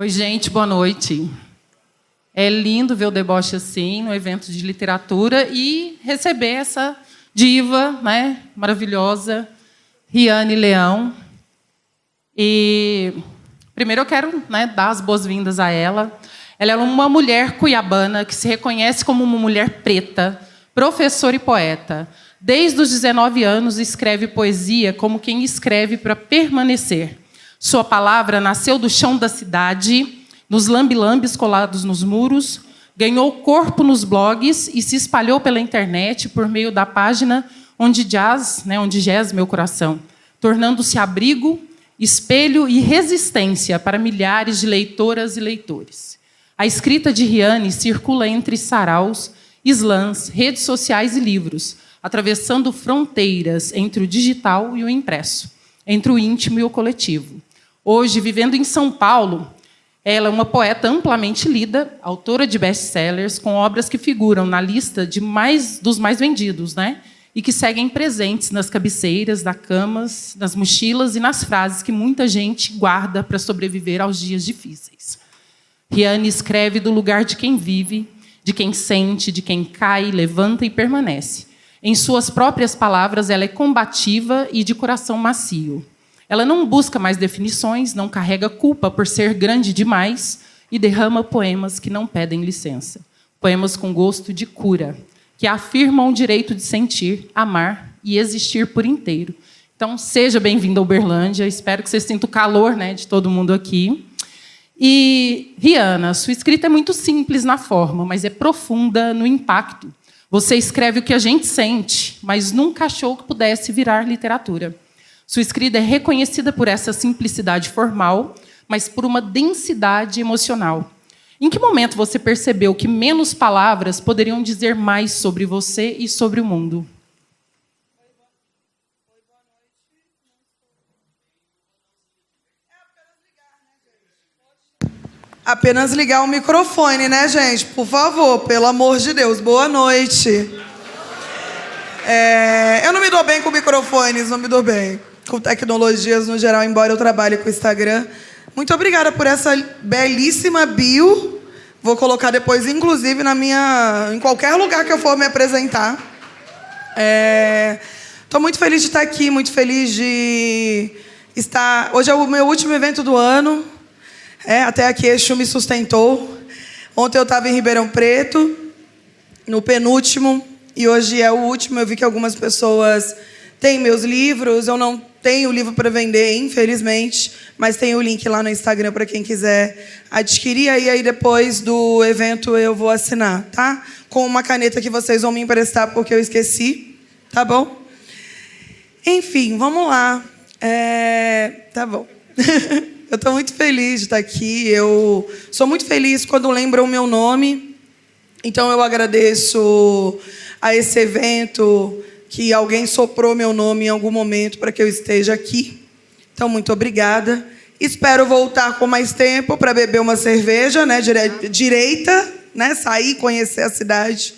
Oi, gente, boa noite. É lindo ver o deboche assim, no evento de literatura, e receber essa diva, né, maravilhosa, Riane Leão. E primeiro eu quero, né, dar as boas-vindas a ela. Ela é uma mulher cuiabana que se reconhece como uma mulher preta, professora e poeta. Desde os 19 anos escreve poesia como quem escreve para permanecer. Sua palavra nasceu do chão da cidade, nos lambe-lambes colados nos muros, ganhou corpo nos blogs e se espalhou pela internet por meio da página onde jaz meu coração, tornando-se abrigo, espelho e resistência para milhares de leitoras e leitores. A escrita de Riane circula entre saraus, slams, redes sociais e livros, atravessando fronteiras entre o digital e o impresso, entre o íntimo e o coletivo. Hoje, vivendo em São Paulo, ela é uma poeta amplamente lida, autora de best-sellers, com obras que figuram na lista dos mais vendidos, né? E que seguem presentes nas cabeceiras, nas camas, nas mochilas e nas frases que muita gente guarda para sobreviver aos dias difíceis. Riane escreve do lugar de quem vive, de quem sente, de quem cai, levanta e permanece. Em suas próprias palavras, ela é combativa e de coração macio. Ela não busca mais definições, não carrega culpa por ser grande demais e derrama poemas que não pedem licença. Poemas com gosto de cura, que afirmam o direito de sentir, amar e existir por inteiro. Então, seja bem-vindo a Uberlândia. Espero que você sinta o calor, né, de todo mundo aqui. E, Riane, sua escrita é muito simples na forma, mas é profunda no impacto. Você escreve o que a gente sente, mas nunca achou que pudesse virar literatura. Sua escrita é reconhecida por essa simplicidade formal, mas por uma densidade emocional. Em que momento você percebeu que menos palavras poderiam dizer mais sobre você e sobre o mundo? Apenas ligar o microfone, né, gente? Por favor, pelo amor de Deus. Boa noite. Eu não me dou bem com microfones, não me dou bem. Com tecnologias no geral, embora eu trabalhe com o Instagram. Muito obrigada por essa belíssima bio. Vou colocar depois, inclusive, em qualquer lugar que eu for me apresentar. Estou muito feliz de estar aqui, muito feliz de estar... Hoje é o meu último evento do ano. Até aqui Exu me sustentou. Ontem eu estava em Ribeirão Preto, no penúltimo, e hoje é o último. Eu vi que algumas pessoas têm meus livros. Eu não tenho livro para vender, infelizmente, mas tem o link lá no Instagram para quem quiser adquirir. E aí, depois do evento, eu vou assinar, tá? Com uma caneta que vocês vão me emprestar, porque eu esqueci, tá bom? Enfim, vamos lá. Tá bom. Eu estou muito feliz de estar aqui. Eu sou muito feliz quando lembram o meu nome. Então, eu agradeço a esse evento que alguém soprou meu nome em algum momento para que eu esteja aqui. Então, muito obrigada. Espero voltar com mais tempo para beber uma cerveja, né, direita, né, sair, conhecer a cidade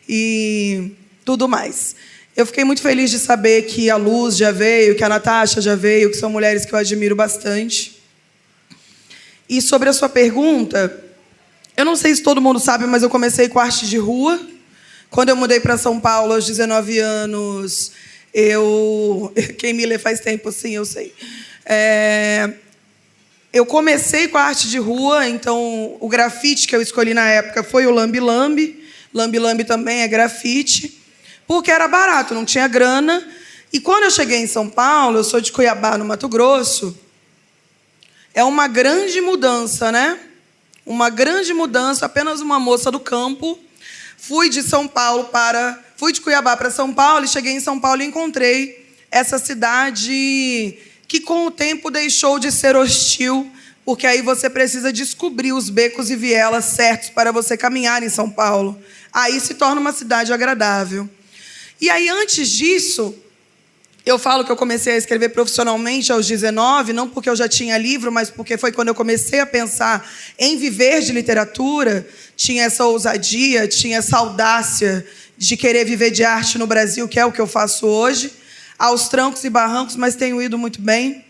e tudo mais. Eu fiquei muito feliz de saber que a Luz já veio, que a Natasha já veio, que são mulheres que eu admiro bastante. E sobre a sua pergunta, eu não sei se todo mundo sabe, mas eu comecei com arte de rua. Quando eu mudei para São Paulo aos 19 anos, quem me lê faz tempo, sim, eu sei. Eu comecei com a arte de rua, então o grafite que eu escolhi na época foi o lambe-lambe. Lambe-lambe também é grafite, porque era barato, não tinha grana. E quando eu cheguei em São Paulo, eu sou de Cuiabá, no Mato Grosso, é uma grande mudança, né? Uma grande mudança, apenas uma moça do campo. Fui de Cuiabá para São Paulo e cheguei em São Paulo e encontrei essa cidade que com o tempo deixou de ser hostil, porque aí você precisa descobrir os becos e vielas certos para você caminhar em São Paulo. Aí se torna uma cidade agradável. E aí, antes disso, eu falo que eu comecei a escrever profissionalmente aos 19, não porque eu já tinha livro, mas porque foi quando eu comecei a pensar em viver de literatura. Tinha essa ousadia, tinha essa audácia de querer viver de arte no Brasil, que é o que eu faço hoje, aos trancos e barrancos, mas tenho ido muito bem.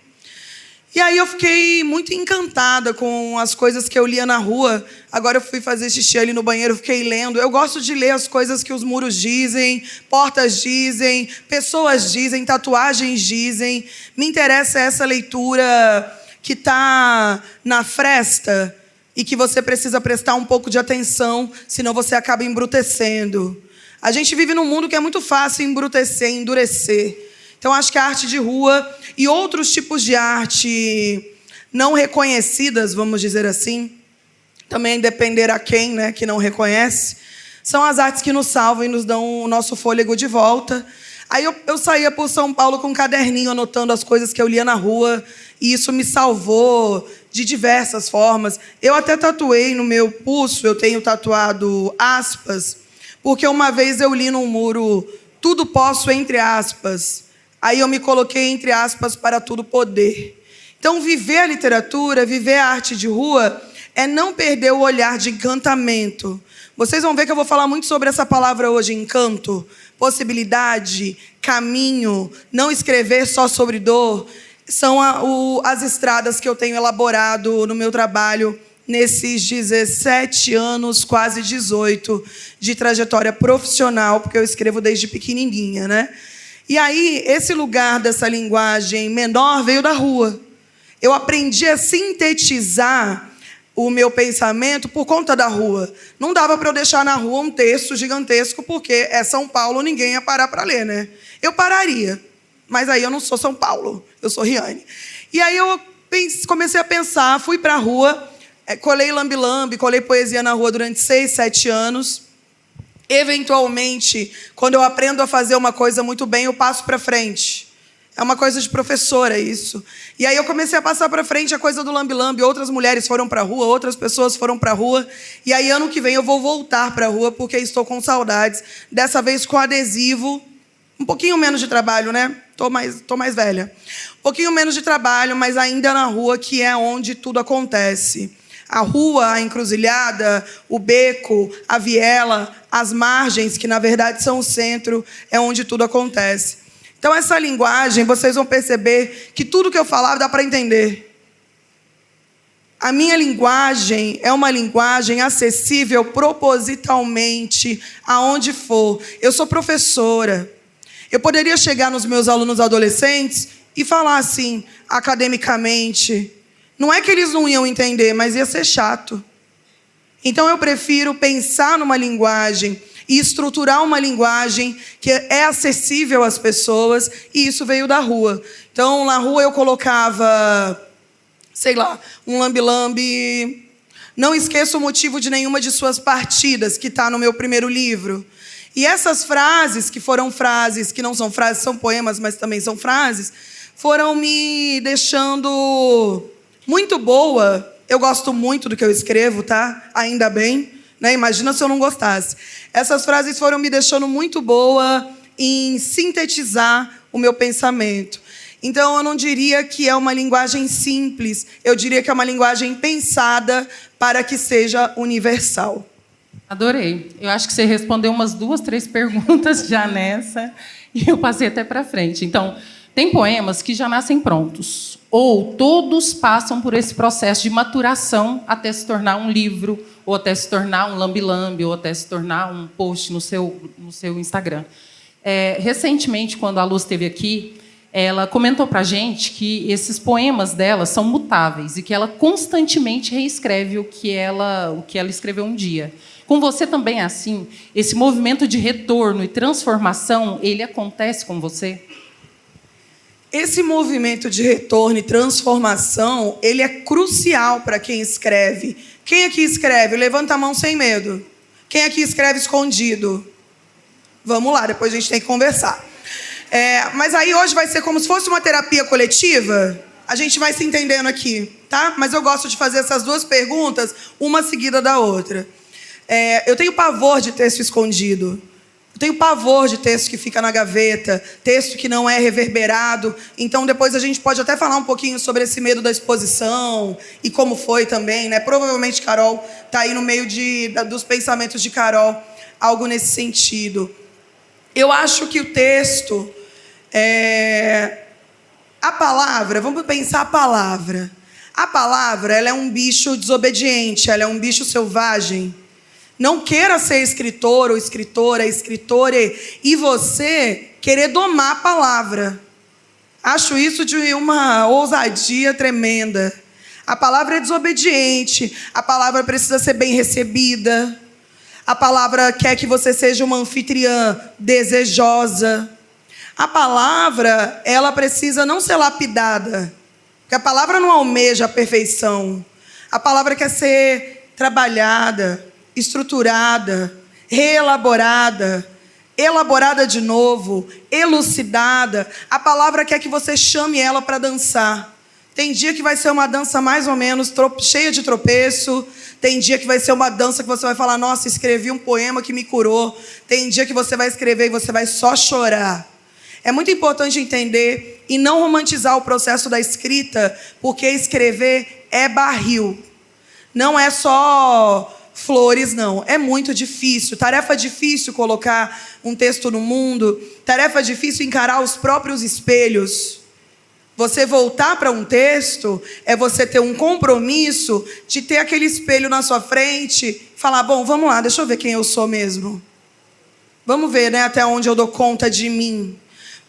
E aí eu fiquei muito encantada com as coisas que eu lia na rua. Agora eu fui fazer xixi ali no banheiro, fiquei lendo. Eu gosto de ler as coisas que os muros dizem, portas dizem, pessoas dizem, tatuagens dizem. Me interessa essa leitura que está na fresta e que você precisa prestar um pouco de atenção, senão você acaba embrutecendo. A gente vive num mundo que é muito fácil embrutecer, endurecer. Então, acho que a arte de rua e outros tipos de arte não reconhecidas, vamos dizer assim, também depender a quem, né, que não reconhece, são as artes que nos salvam e nos dão o nosso fôlego de volta. Aí eu saía por São Paulo com um caderninho anotando as coisas que eu lia na rua, e isso me salvou de diversas formas. Eu até tatuei no meu pulso, eu tenho tatuado aspas, porque uma vez eu li num muro, tudo posso entre aspas. Aí eu me coloquei entre aspas para tudo poder. Então, viver a literatura, viver a arte de rua, é não perder o olhar de encantamento. Vocês vão ver que eu vou falar muito sobre essa palavra hoje, encanto, possibilidade, caminho, não escrever só sobre dor. São as estradas que eu tenho elaborado no meu trabalho nesses 17 anos, quase 18, de trajetória profissional, porque eu escrevo desde pequenininha, né? E aí, esse lugar dessa linguagem menor veio da rua. Eu aprendi a sintetizar o meu pensamento por conta da rua. Não dava para eu deixar na rua um texto gigantesco, porque é São Paulo, ninguém ia parar para ler, né? Eu pararia, mas aí eu não sou São Paulo, eu sou Riane. E aí eu comecei a pensar, fui para a rua, colei lambe-lambe, colei poesia na rua durante 6, 7 anos. Eventualmente, quando eu aprendo a fazer uma coisa muito bem, eu passo para frente. É uma coisa de professora isso. E aí eu comecei a passar para frente a coisa do lambe-lambe. Outras mulheres foram para a rua, outras pessoas foram para a rua. E aí ano que vem eu vou voltar para a rua porque estou com saudades. Dessa vez com adesivo. Um pouquinho menos de trabalho, né? Tô mais velha. Um pouquinho menos de trabalho, mas ainda na rua, que é onde tudo acontece. A rua, a encruzilhada, o beco, a viela, as margens, que na verdade são o centro, é onde tudo acontece. Então, essa linguagem, vocês vão perceber que tudo que eu falava dá para entender. A minha linguagem é uma linguagem acessível propositalmente, aonde for. Eu sou professora. Eu poderia chegar nos meus alunos adolescentes e falar assim, academicamente. Não é que eles não iam entender, mas ia ser chato. Então, eu prefiro pensar numa linguagem e estruturar uma linguagem que é acessível às pessoas, e isso veio da rua. Então, na rua eu colocava, sei lá, um lambe-lambe. Não esqueça o motivo de nenhuma de suas partidas, que está no meu primeiro livro. E essas frases, que foram frases, que não são frases, são poemas, mas também são frases, foram me deixando muito boa. Eu gosto muito do que eu escrevo, tá? Ainda bem, né? Imagina se eu não gostasse. Essas frases foram me deixando muito boa em sintetizar o meu pensamento. Então, eu não diria que é uma linguagem simples, eu diria que é uma linguagem pensada para que seja universal. Adorei. Eu acho que você respondeu umas 2, 3 perguntas já nessa, e eu passei até para frente. Então, tem poemas que já nascem prontos, ou todos passam por esse processo de maturação até se tornar um livro, ou até se tornar um lambe-lambe, ou até se tornar um post no seu Instagram. Recentemente, quando a Luz esteve aqui, ela comentou para a gente que esses poemas dela são mutáveis e que ela constantemente reescreve o que ela escreveu um dia. Com você também é assim? Esse movimento de retorno e transformação, ele acontece com você? Esse movimento de retorno e transformação, ele é crucial para quem escreve. Quem aqui escreve? Levanta a mão sem medo. Quem aqui escreve escondido? Vamos lá, depois a gente tem que conversar. Mas aí hoje vai ser como se fosse uma terapia coletiva. A gente vai se entendendo aqui, tá? Mas eu gosto de fazer essas 2 perguntas, uma seguida da outra. Eu tenho pavor de texto escondido. Eu tenho pavor de texto que fica na gaveta, texto que não é reverberado. Então, depois a gente pode até falar um pouquinho sobre esse medo da exposição e como foi também, né? Provavelmente Carol está aí no meio dos pensamentos de Carol, algo nesse sentido. Eu acho que o texto A palavra, vamos pensar a palavra. A palavra, ela é um bicho desobediente, ela é um bicho selvagem. Não queira ser escritor ou escritora, e você querer domar a palavra. Acho isso de uma ousadia tremenda. A palavra é desobediente, a palavra precisa ser bem recebida. A palavra quer que você seja uma anfitriã desejosa. A palavra, ela precisa não ser lapidada, porque a palavra não almeja a perfeição. A palavra quer ser trabalhada, estruturada, reelaborada, elaborada de novo, elucidada. A palavra quer que você chame ela para dançar. Tem dia que vai ser uma dança mais ou menos cheia de tropeço. Tem dia que vai ser uma dança que você vai falar, nossa, escrevi um poema que me curou. Tem dia que você vai escrever e você vai só chorar. É muito importante entender e não romantizar o processo da escrita, porque escrever é barril. Não é só flores, não. É muito difícil. Tarefa difícil colocar um texto no mundo. Tarefa difícil encarar os próprios espelhos. Você voltar para um texto é você ter um compromisso de ter aquele espelho na sua frente, falar, bom, vamos lá, deixa eu ver quem eu sou mesmo. Vamos ver, né, até onde eu dou conta de mim.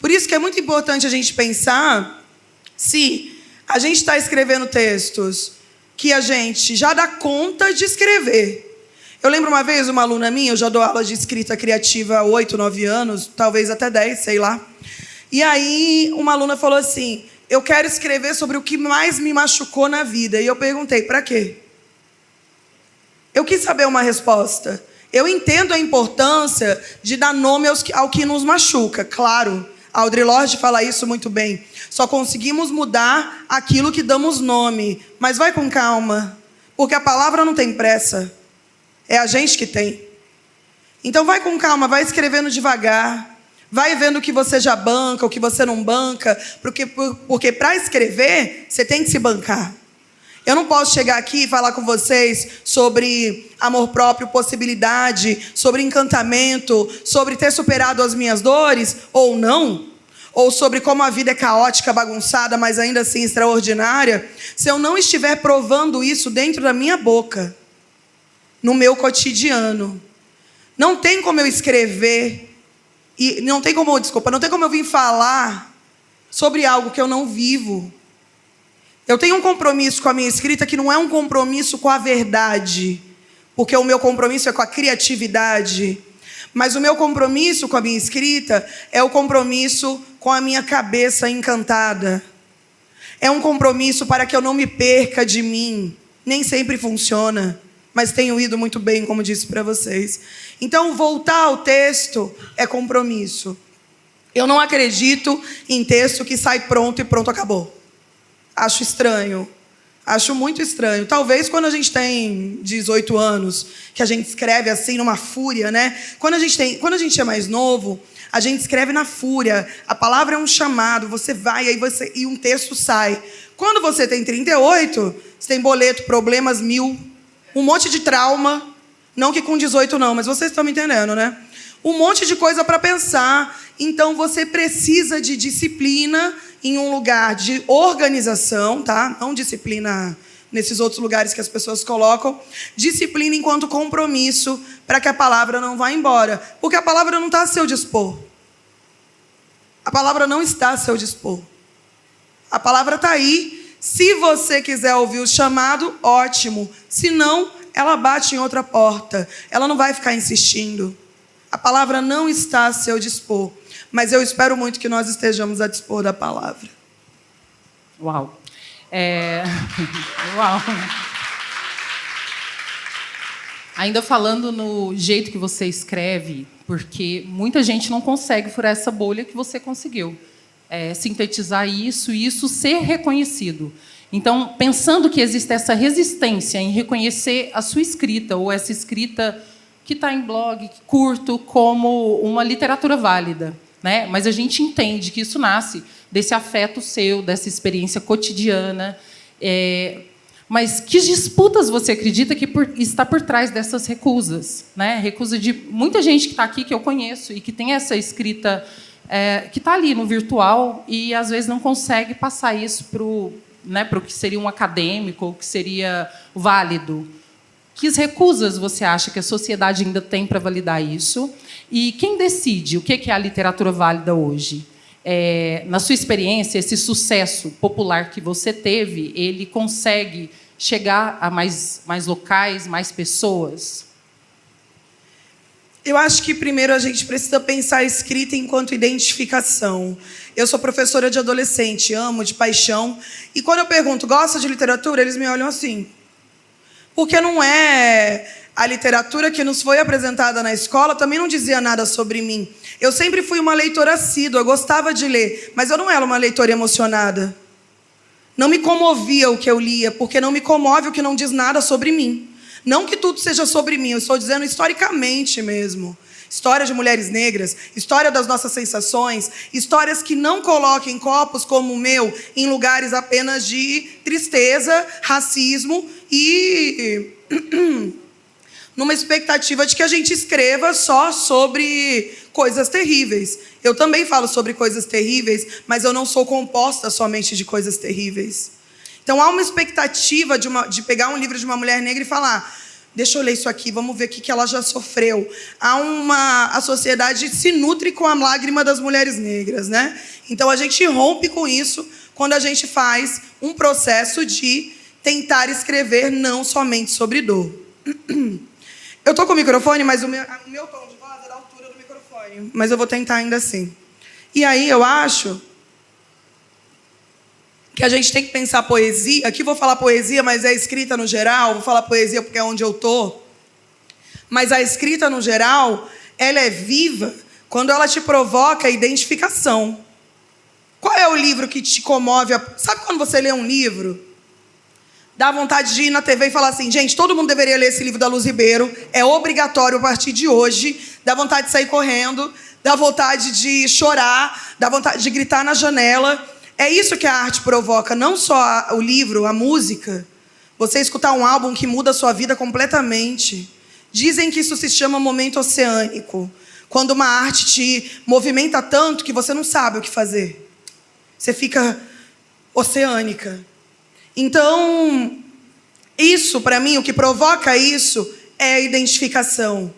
Por isso que é muito importante a gente pensar se a gente está escrevendo textos que a gente já dá conta de escrever. Eu lembro uma vez, uma aluna minha, eu já dou aula de escrita criativa há 8, 9 anos, talvez até 10, sei lá. E aí uma aluna falou assim, eu quero escrever sobre o que mais me machucou na vida. E eu perguntei, para quê? Eu quis saber uma resposta. Eu entendo a importância de dar nome ao que nos machuca, claro. A Audre Lorde fala isso muito bem. Só conseguimos mudar aquilo que damos nome. Mas vai com calma, porque a palavra não tem pressa. É a gente que tem. Então vai com calma, vai escrevendo devagar. Vai vendo o que você já banca, o que você não banca. Porque para escrever, você tem que se bancar. Eu não posso chegar aqui e falar com vocês sobre amor próprio, possibilidade, sobre encantamento, sobre ter superado as minhas dores, ou não, ou sobre como a vida é caótica, bagunçada, mas ainda assim extraordinária, se eu não estiver provando isso dentro da minha boca, no meu cotidiano. Não tem como eu escrever, e não tem como eu vir falar sobre algo que eu não vivo. Eu tenho um compromisso com a minha escrita que não é um compromisso com a verdade, porque o meu compromisso é com a criatividade. Mas o meu compromisso com a minha escrita é o compromisso com a minha cabeça encantada. É um compromisso para que eu não me perca de mim. Nem sempre funciona, mas tenho ido muito bem, como disse para vocês. Então, voltar ao texto é compromisso. Eu não acredito em texto que sai pronto e pronto, acabou. Acho estranho. Acho muito estranho. Talvez quando a gente tem 18 anos, que a gente escreve assim numa fúria, né? Quando a gente é mais novo, a gente escreve na fúria. A palavra é um chamado, você vai e um texto sai. Quando você tem 38, você tem boleto, problemas 1000, um monte de trauma. Não que com 18 não, mas vocês estão me entendendo, né? Um monte de coisa para pensar. Então você precisa de disciplina em um lugar de organização, tá? Não disciplina nesses outros lugares que as pessoas colocam. Disciplina enquanto compromisso para que a palavra não vá embora. Porque a palavra não está a seu dispor. A palavra não está a seu dispor. A palavra está aí. Se você quiser ouvir o chamado, ótimo. Se não, ela bate em outra porta. Ela não vai ficar insistindo. A palavra não está a seu dispor. Mas eu espero muito que nós estejamos a dispor da palavra. Uau. Uau. Ainda falando no jeito que você escreve, porque muita gente não consegue furar essa bolha que você conseguiu. Sintetizar isso e isso ser reconhecido. Então, pensando que existe essa resistência em reconhecer a sua escrita, ou essa escrita que está em blog, curto, como uma literatura válida, né? Mas a gente entende que isso nasce desse afeto seu, dessa experiência cotidiana. Mas que disputas você acredita que está por trás dessas recusas? Né? Recusa de muita gente que está aqui, que eu conheço, e que tem essa escrita que está ali no virtual e, às vezes, não consegue passar isso para o que seria um acadêmico, ou que seria válido. Que recusas você acha que a sociedade ainda tem para validar isso? E quem decide o que é a literatura válida hoje? Na sua experiência, esse sucesso popular que você teve, ele consegue chegar a mais locais, mais pessoas? Eu acho que, primeiro, a gente precisa pensar a escrita enquanto identificação. Eu sou professora de adolescente, amo de paixão. E quando eu pergunto, gosta de literatura? Eles me olham assim. Porque não é a literatura que nos foi apresentada na escola, também não dizia nada sobre mim. Eu sempre fui uma leitora assídua, eu gostava de ler, mas eu não era uma leitora emocionada. Não me comovia o que eu lia, porque não me comove o que não diz nada sobre mim. Não que tudo seja sobre mim, eu estou dizendo historicamente mesmo. História de mulheres negras, história das nossas sensações, histórias que não coloquem corpos como o meu em lugares apenas de tristeza, racismo e numa expectativa de que a gente escreva só sobre coisas terríveis. Eu também falo sobre coisas terríveis, mas eu não sou composta somente de coisas terríveis. Então há uma expectativa de pegar um livro de uma mulher negra e falar: deixa eu ler isso aqui, vamos ver o que ela já sofreu. A sociedade se nutre com a lágrima das mulheres negras, né? Então a gente rompe com isso quando a gente faz um processo de tentar escrever não somente sobre dor. Eu estou com o microfone, mas o meu tom de voz é da altura do microfone. Mas eu vou tentar ainda assim. E aí eu acho que a gente tem que pensar poesia. Aqui vou falar poesia, mas é escrita no geral. Vou falar poesia porque é onde eu estou. Mas a escrita no geral, ela é viva quando ela te provoca identificação. Qual é o livro que te comove? Sabe quando você lê um livro? Dá vontade de ir na TV e falar assim: gente, todo mundo deveria ler esse livro da Luz Ribeiro. É obrigatório a partir de hoje. Dá vontade de sair correndo. Dá vontade de chorar. Dá vontade de gritar na janela. É isso que a arte provoca. Não só o livro, a música. Você escutar um álbum que muda a sua vida completamente. Dizem que isso se chama momento oceânico. Quando uma arte te movimenta tanto que você não sabe o que fazer. Você fica oceânica. Então, isso, para mim, o que provoca isso é a identificação.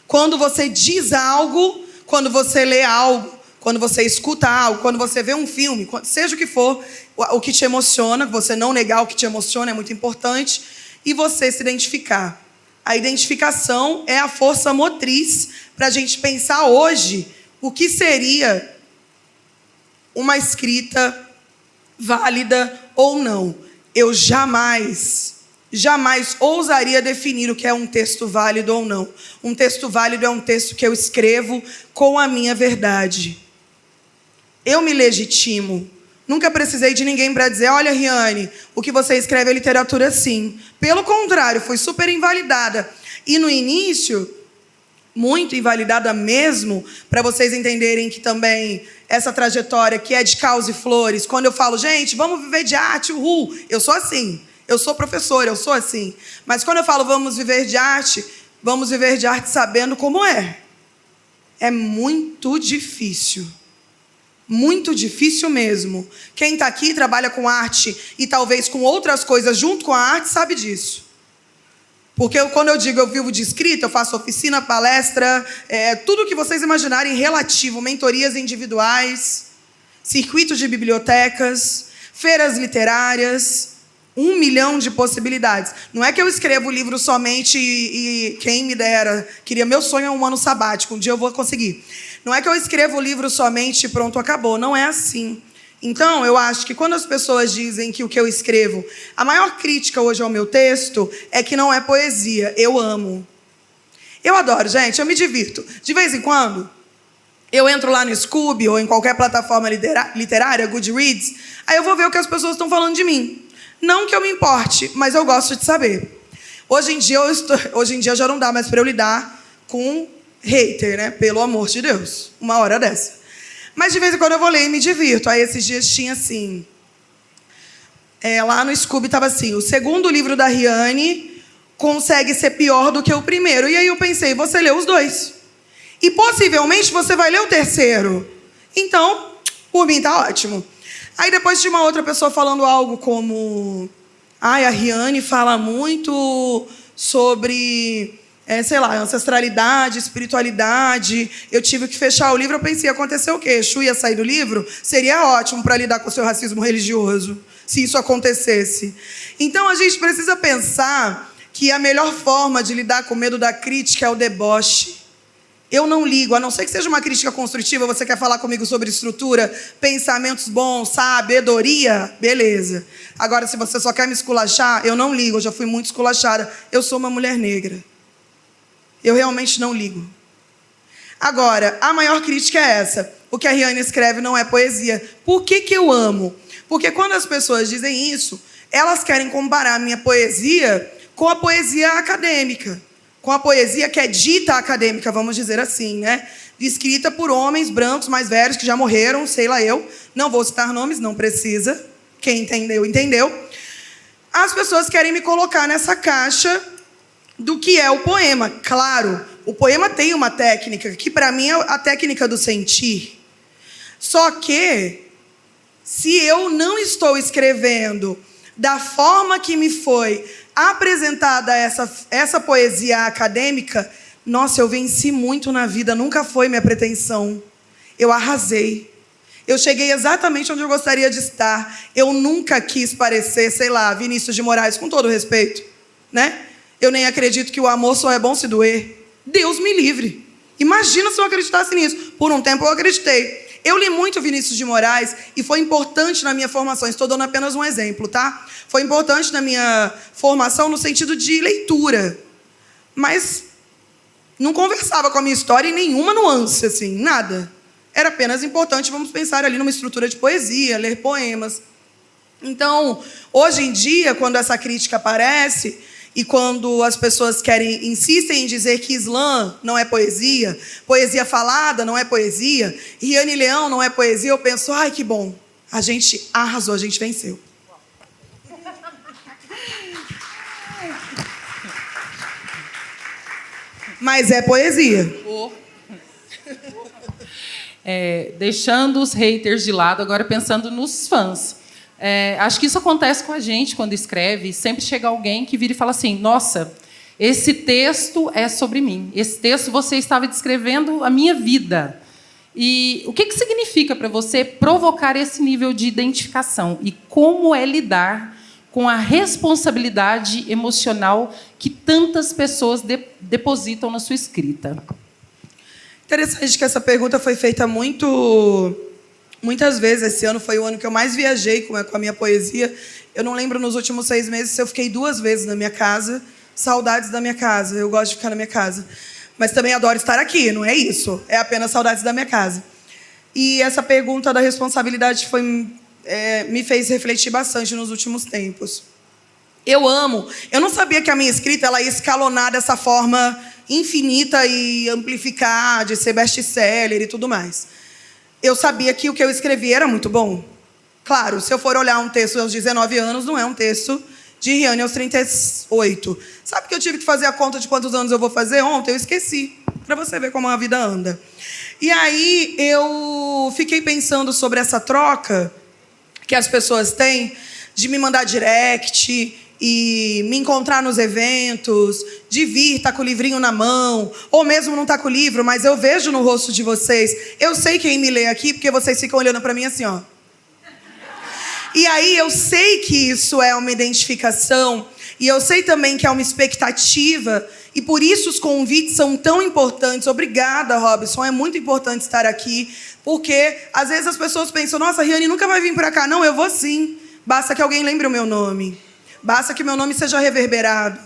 Quando você diz algo, quando você lê algo, quando você escuta algo, quando você vê um filme, seja o que for, o que te emociona, você não negar o que te emociona é muito importante, e você se identificar. A identificação é a força motriz para a gente pensar hoje o que seria uma escrita válida ou não. Eu jamais ousaria definir o que é um texto válido ou não. Um texto válido é um texto que eu escrevo com a minha verdade. Eu me legitimo. Nunca precisei de ninguém para dizer: olha, Riane, o que você escreve é literatura sim. Pelo contrário, fui super invalidada. E no início, muito invalidada mesmo, para vocês entenderem que também essa trajetória que é de caos e flores, quando eu falo, gente, vamos viver de arte, uhul, eu sou assim. Eu sou professora, eu sou assim. Mas quando eu falo vamos viver de arte sabendo como é. É muito difícil. Muito difícil mesmo. Quem está aqui trabalha com arte e talvez com outras coisas junto com a arte sabe disso. Porque quando eu digo eu vivo de escrita, eu faço oficina, palestra, tudo que vocês imaginarem relativo, mentorias individuais, circuitos de bibliotecas, feiras literárias, 1 milhão de possibilidades. Não é que eu escrevo o livro somente e quem me dera, meu sonho é um ano sabático, um dia eu vou conseguir. Não é que eu escrevo o livro somente e pronto, acabou. Não é assim. Então, eu acho que quando as pessoas dizem que o que eu escrevo... A maior crítica hoje ao meu texto é que não é poesia. Eu amo. Eu adoro, gente. Eu me divirto. De vez em quando, eu entro lá no Scoob ou em qualquer plataforma literária, Goodreads, aí eu vou ver o que as pessoas estão falando de mim. Não que eu me importe, mas eu gosto de saber. Hoje em dia já não dá mais para eu lidar com hater, né? Pelo amor de Deus. Uma hora dessa. Mas de vez em quando eu vou ler e me divirto. Aí esses dias tinha assim... lá no Scoob estava assim: o segundo livro da Riane consegue ser pior do que o primeiro. E aí eu pensei, você lê os dois. E possivelmente você vai ler o terceiro. Então, por mim tá ótimo. Aí depois tinha uma outra pessoa falando algo como... a Riane fala muito sobre, sei lá, ancestralidade, espiritualidade. Eu tive que fechar o livro, eu pensei, aconteceu o quê? Exu ia sair do livro? Seria ótimo para lidar com o seu racismo religioso, se isso acontecesse. Então, a gente precisa pensar que a melhor forma de lidar com o medo da crítica é o deboche. Eu não ligo, a não ser que seja uma crítica construtiva, você quer falar comigo sobre estrutura, pensamentos bons, sabedoria, beleza. Agora, se você só quer me esculachar, eu não ligo, eu já fui muito esculachada. Eu sou uma mulher negra. Eu realmente não ligo. Agora, a maior crítica é essa. O que a Riane escreve não é poesia. Por que eu amo? Porque quando as pessoas dizem isso, elas querem comparar a minha poesia com a poesia acadêmica. Com a poesia que é dita acadêmica, vamos dizer assim, né? Escrita por homens brancos mais velhos que já morreram, sei lá eu. Não vou citar nomes, não precisa. Quem entendeu, entendeu. As pessoas querem me colocar nessa caixa do que é o poema. Claro, o poema tem uma técnica, que para mim é a técnica do sentir. Só que, se eu não estou escrevendo da forma que me foi apresentada essa poesia acadêmica, nossa, eu venci muito na vida, nunca foi minha pretensão. Eu arrasei. Eu cheguei exatamente onde eu gostaria de estar. Eu nunca quis parecer, sei lá, Vinícius de Moraes, com todo respeito, né? Eu nem acredito que o amor só é bom se doer. Deus me livre. Imagina se eu acreditasse nisso. Por um tempo eu acreditei. Eu li muito Vinícius de Moraes e foi importante na minha formação. Estou dando apenas um exemplo, tá? Foi importante na minha formação no sentido de leitura. Mas não conversava com a minha história em nenhuma nuance, assim, nada. Era apenas importante, vamos pensar ali numa estrutura de poesia, ler poemas. Então, hoje em dia, quando essa crítica aparece... e quando as pessoas insistem em dizer que Islã não é poesia, poesia falada não é poesia, Riane Leão não é poesia, eu penso, ai, que bom, a gente arrasou, a gente venceu. Mas é poesia. Deixando os haters de lado, agora pensando nos fãs. Acho que isso acontece com a gente quando escreve. Sempre chega alguém que vira e fala assim, nossa, esse texto é sobre mim. Esse texto você estava descrevendo a minha vida. E o que significa para você provocar esse nível de identificação? E como é lidar com a responsabilidade emocional que tantas pessoas depositam na sua escrita? Interessante que essa pergunta foi feita muitas vezes. Esse ano foi o ano que eu mais viajei com a minha poesia. Eu não lembro nos últimos 6 meses se eu fiquei 2 vezes na minha casa. Saudades da minha casa. Eu gosto de ficar na minha casa. Mas também adoro estar aqui, não é isso. É apenas saudades da minha casa. E essa pergunta da responsabilidade me fez refletir bastante nos últimos tempos. Eu amo. Eu não sabia que a minha escrita ela ia escalonar dessa forma infinita e amplificar, de ser best-seller e tudo mais. Eu sabia que o que eu escrevi era muito bom. Claro, se eu for olhar um texto aos 19 anos, não é um texto de Riane aos 38. Sabe que eu tive que fazer a conta de quantos anos eu vou fazer? Ontem eu esqueci, para você ver como a vida anda. E aí eu fiquei pensando sobre essa troca que as pessoas têm de me mandar direct e me encontrar nos eventos, de vir, estar com o livrinho na mão, ou mesmo não estar com o livro, mas eu vejo no rosto de vocês. Eu sei quem me lê aqui, porque vocês ficam olhando para mim assim, ó. E aí eu sei que isso é uma identificação, e eu sei também que é uma expectativa, e por isso os convites são tão importantes. Obrigada, Robson, é muito importante estar aqui, porque às vezes as pessoas pensam, nossa, a Riane nunca vai vir para cá. Não, eu vou sim, basta que alguém lembre o meu nome. Basta que meu nome seja reverberado.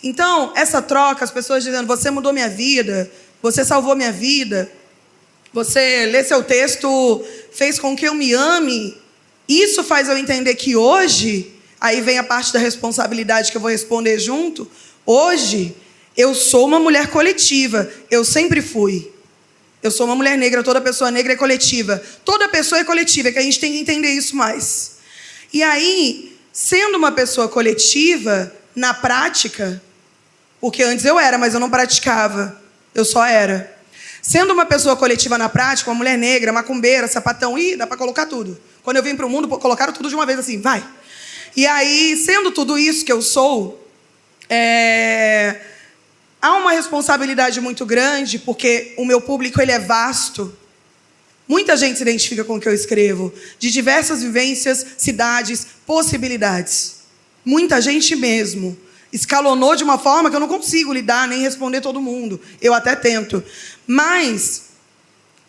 Então, essa troca, as pessoas dizendo, você mudou minha vida, você salvou minha vida, você lê seu texto, fez com que eu me ame. Isso faz eu entender que hoje, aí vem a parte da responsabilidade que eu vou responder junto, hoje eu sou uma mulher coletiva, eu sempre fui. Eu sou uma mulher negra, toda pessoa negra é coletiva. Toda pessoa é coletiva, é que a gente tem que entender isso mais. E aí... sendo uma pessoa coletiva, na prática, porque antes eu era, mas eu não praticava, eu só era. Sendo uma pessoa coletiva na prática, uma mulher negra, macumbeira, sapatão, dá para colocar tudo. Quando eu vim para o mundo, colocaram tudo de uma vez assim, vai. E aí, sendo tudo isso que eu sou, há uma responsabilidade muito grande, porque o meu público ele é vasto. Muita gente se identifica com o que eu escrevo, de diversas vivências, cidades, possibilidades. Muita gente mesmo. Escalonou de uma forma que eu não consigo lidar, nem responder todo mundo. Eu até tento. Mas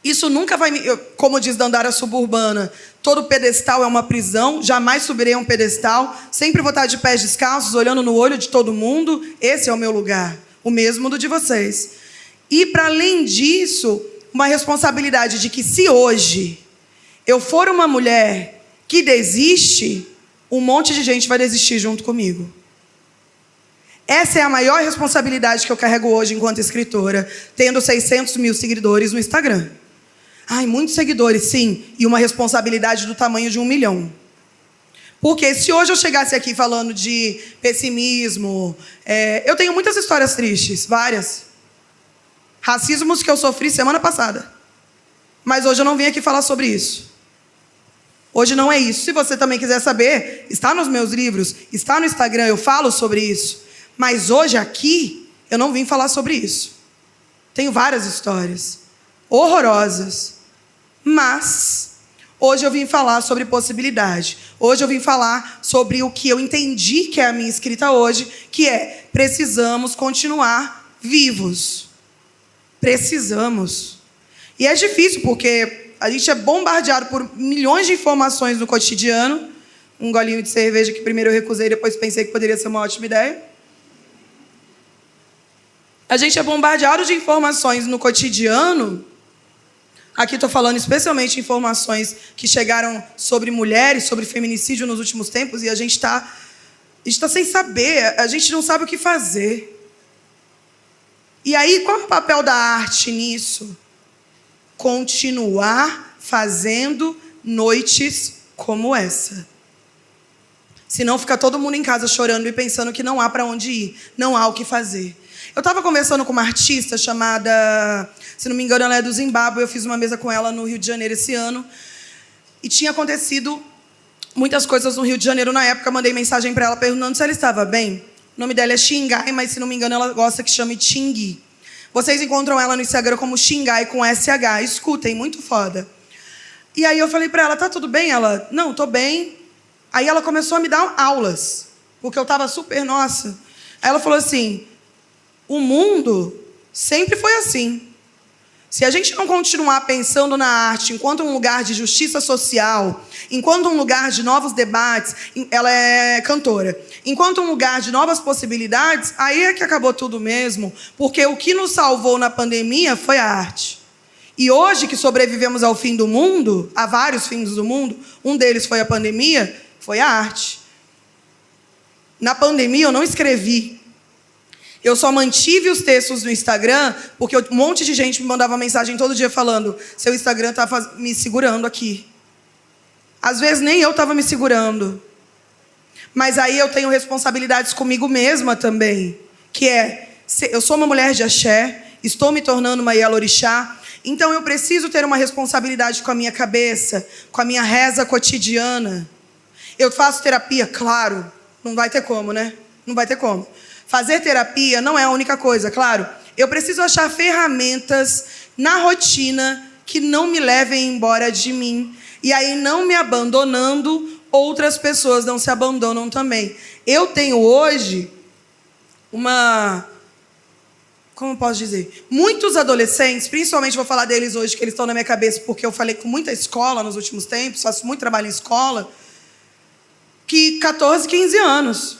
isso nunca vai me... Como diz Dandara Suburbana, todo pedestal é uma prisão, jamais subirei a um pedestal, sempre vou estar de pés descalços, olhando no olho de todo mundo. Esse é o meu lugar, o mesmo do de vocês. E, para além disso, uma responsabilidade de que se hoje eu for uma mulher que desiste, um monte de gente vai desistir junto comigo. Essa é a maior responsabilidade que eu carrego hoje enquanto escritora, tendo 600 mil seguidores no Instagram. Ai, muitos seguidores, sim, e uma responsabilidade do tamanho de 1 milhão. Porque se hoje eu chegasse aqui falando de pessimismo, eu tenho muitas histórias tristes, várias. Racismos que eu sofri semana passada. Mas hoje eu não vim aqui falar sobre isso. Hoje não é isso. Se você também quiser saber, está nos meus livros, está no Instagram, eu falo sobre isso. Mas hoje aqui, eu não vim falar sobre isso. Tenho várias histórias horrorosas. Mas hoje eu vim falar sobre possibilidade. Hoje eu vim falar sobre o que eu entendi que é a minha escrita hoje, que é: precisamos continuar vivos. Precisamos. E é difícil, porque a gente é bombardeado por milhões de informações no cotidiano. Um golinho de cerveja que primeiro eu recusei, depois pensei que poderia ser uma ótima ideia. A gente é bombardeado de informações no cotidiano. Aqui estou falando especialmente informações que chegaram sobre mulheres, sobre feminicídio nos últimos tempos, e a gente está sem saber, a gente não sabe o que fazer. E aí, qual é o papel da arte nisso? Continuar fazendo noites como essa. Senão fica todo mundo em casa chorando e pensando que não há para onde ir, não há o que fazer. Eu estava conversando com uma artista chamada, se não me engano, ela é do Zimbábue. Eu fiz uma mesa com ela no Rio de Janeiro esse ano. E tinha acontecido muitas coisas no Rio de Janeiro na época. Mandei mensagem para ela perguntando se ela estava bem. O nome dela é Xingai, mas, se não me engano, ela gosta que chame Xingui. Vocês encontram ela no Instagram como Xingai com SH. Escutem, muito foda. E aí eu falei para ela, tá tudo bem? Ela, não, tô bem. Aí ela começou a me dar aulas, porque eu estava super, nossa. Aí ela falou assim: o mundo sempre foi assim. Se a gente não continuar pensando na arte enquanto um lugar de justiça social, enquanto um lugar de novos debates, ela é cantora, enquanto um lugar de novas possibilidades, aí é que acabou tudo mesmo, porque o que nos salvou na pandemia foi a arte. E hoje que sobrevivemos ao fim do mundo, a vários fins do mundo, um deles foi a pandemia, foi a arte. Na pandemia eu não escrevi. Eu só mantive os textos no Instagram, porque um monte de gente me mandava mensagem todo dia falando: seu Instagram está me segurando aqui. Às vezes nem eu estava me segurando. Mas aí eu tenho responsabilidades comigo mesma também, que é, eu sou uma mulher de axé, estou me tornando uma ialorixá, então eu preciso ter uma responsabilidade com a minha cabeça, com a minha reza cotidiana. Eu faço terapia, claro, não vai ter como, né? Não vai ter como. Fazer terapia não é a única coisa, claro. Eu preciso achar ferramentas na rotina que não me levem embora de mim. E aí, não me abandonando, outras pessoas não se abandonam também. Eu tenho hoje como eu posso dizer? Muitos adolescentes, principalmente vou falar deles hoje, que eles estão na minha cabeça, porque eu falei com muita escola nos últimos tempos, faço muito trabalho em escola, que 14, 15 anos.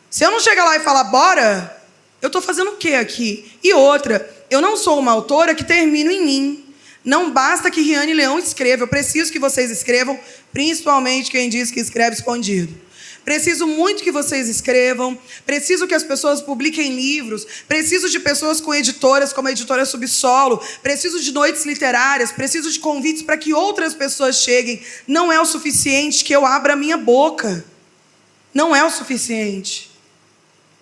Se eu não chegar lá e falar, bora, eu estou fazendo o quê aqui? E outra, eu não sou uma autora que termino em mim. Não basta que Riane Leão escreva, eu preciso que vocês escrevam, principalmente quem diz que escreve escondido. Preciso muito que vocês escrevam, preciso que as pessoas publiquem livros, preciso de pessoas com editoras, como a editora Subsolo, preciso de noites literárias, preciso de convites para que outras pessoas cheguem. Não é o suficiente que eu abra a minha boca. Não é o suficiente.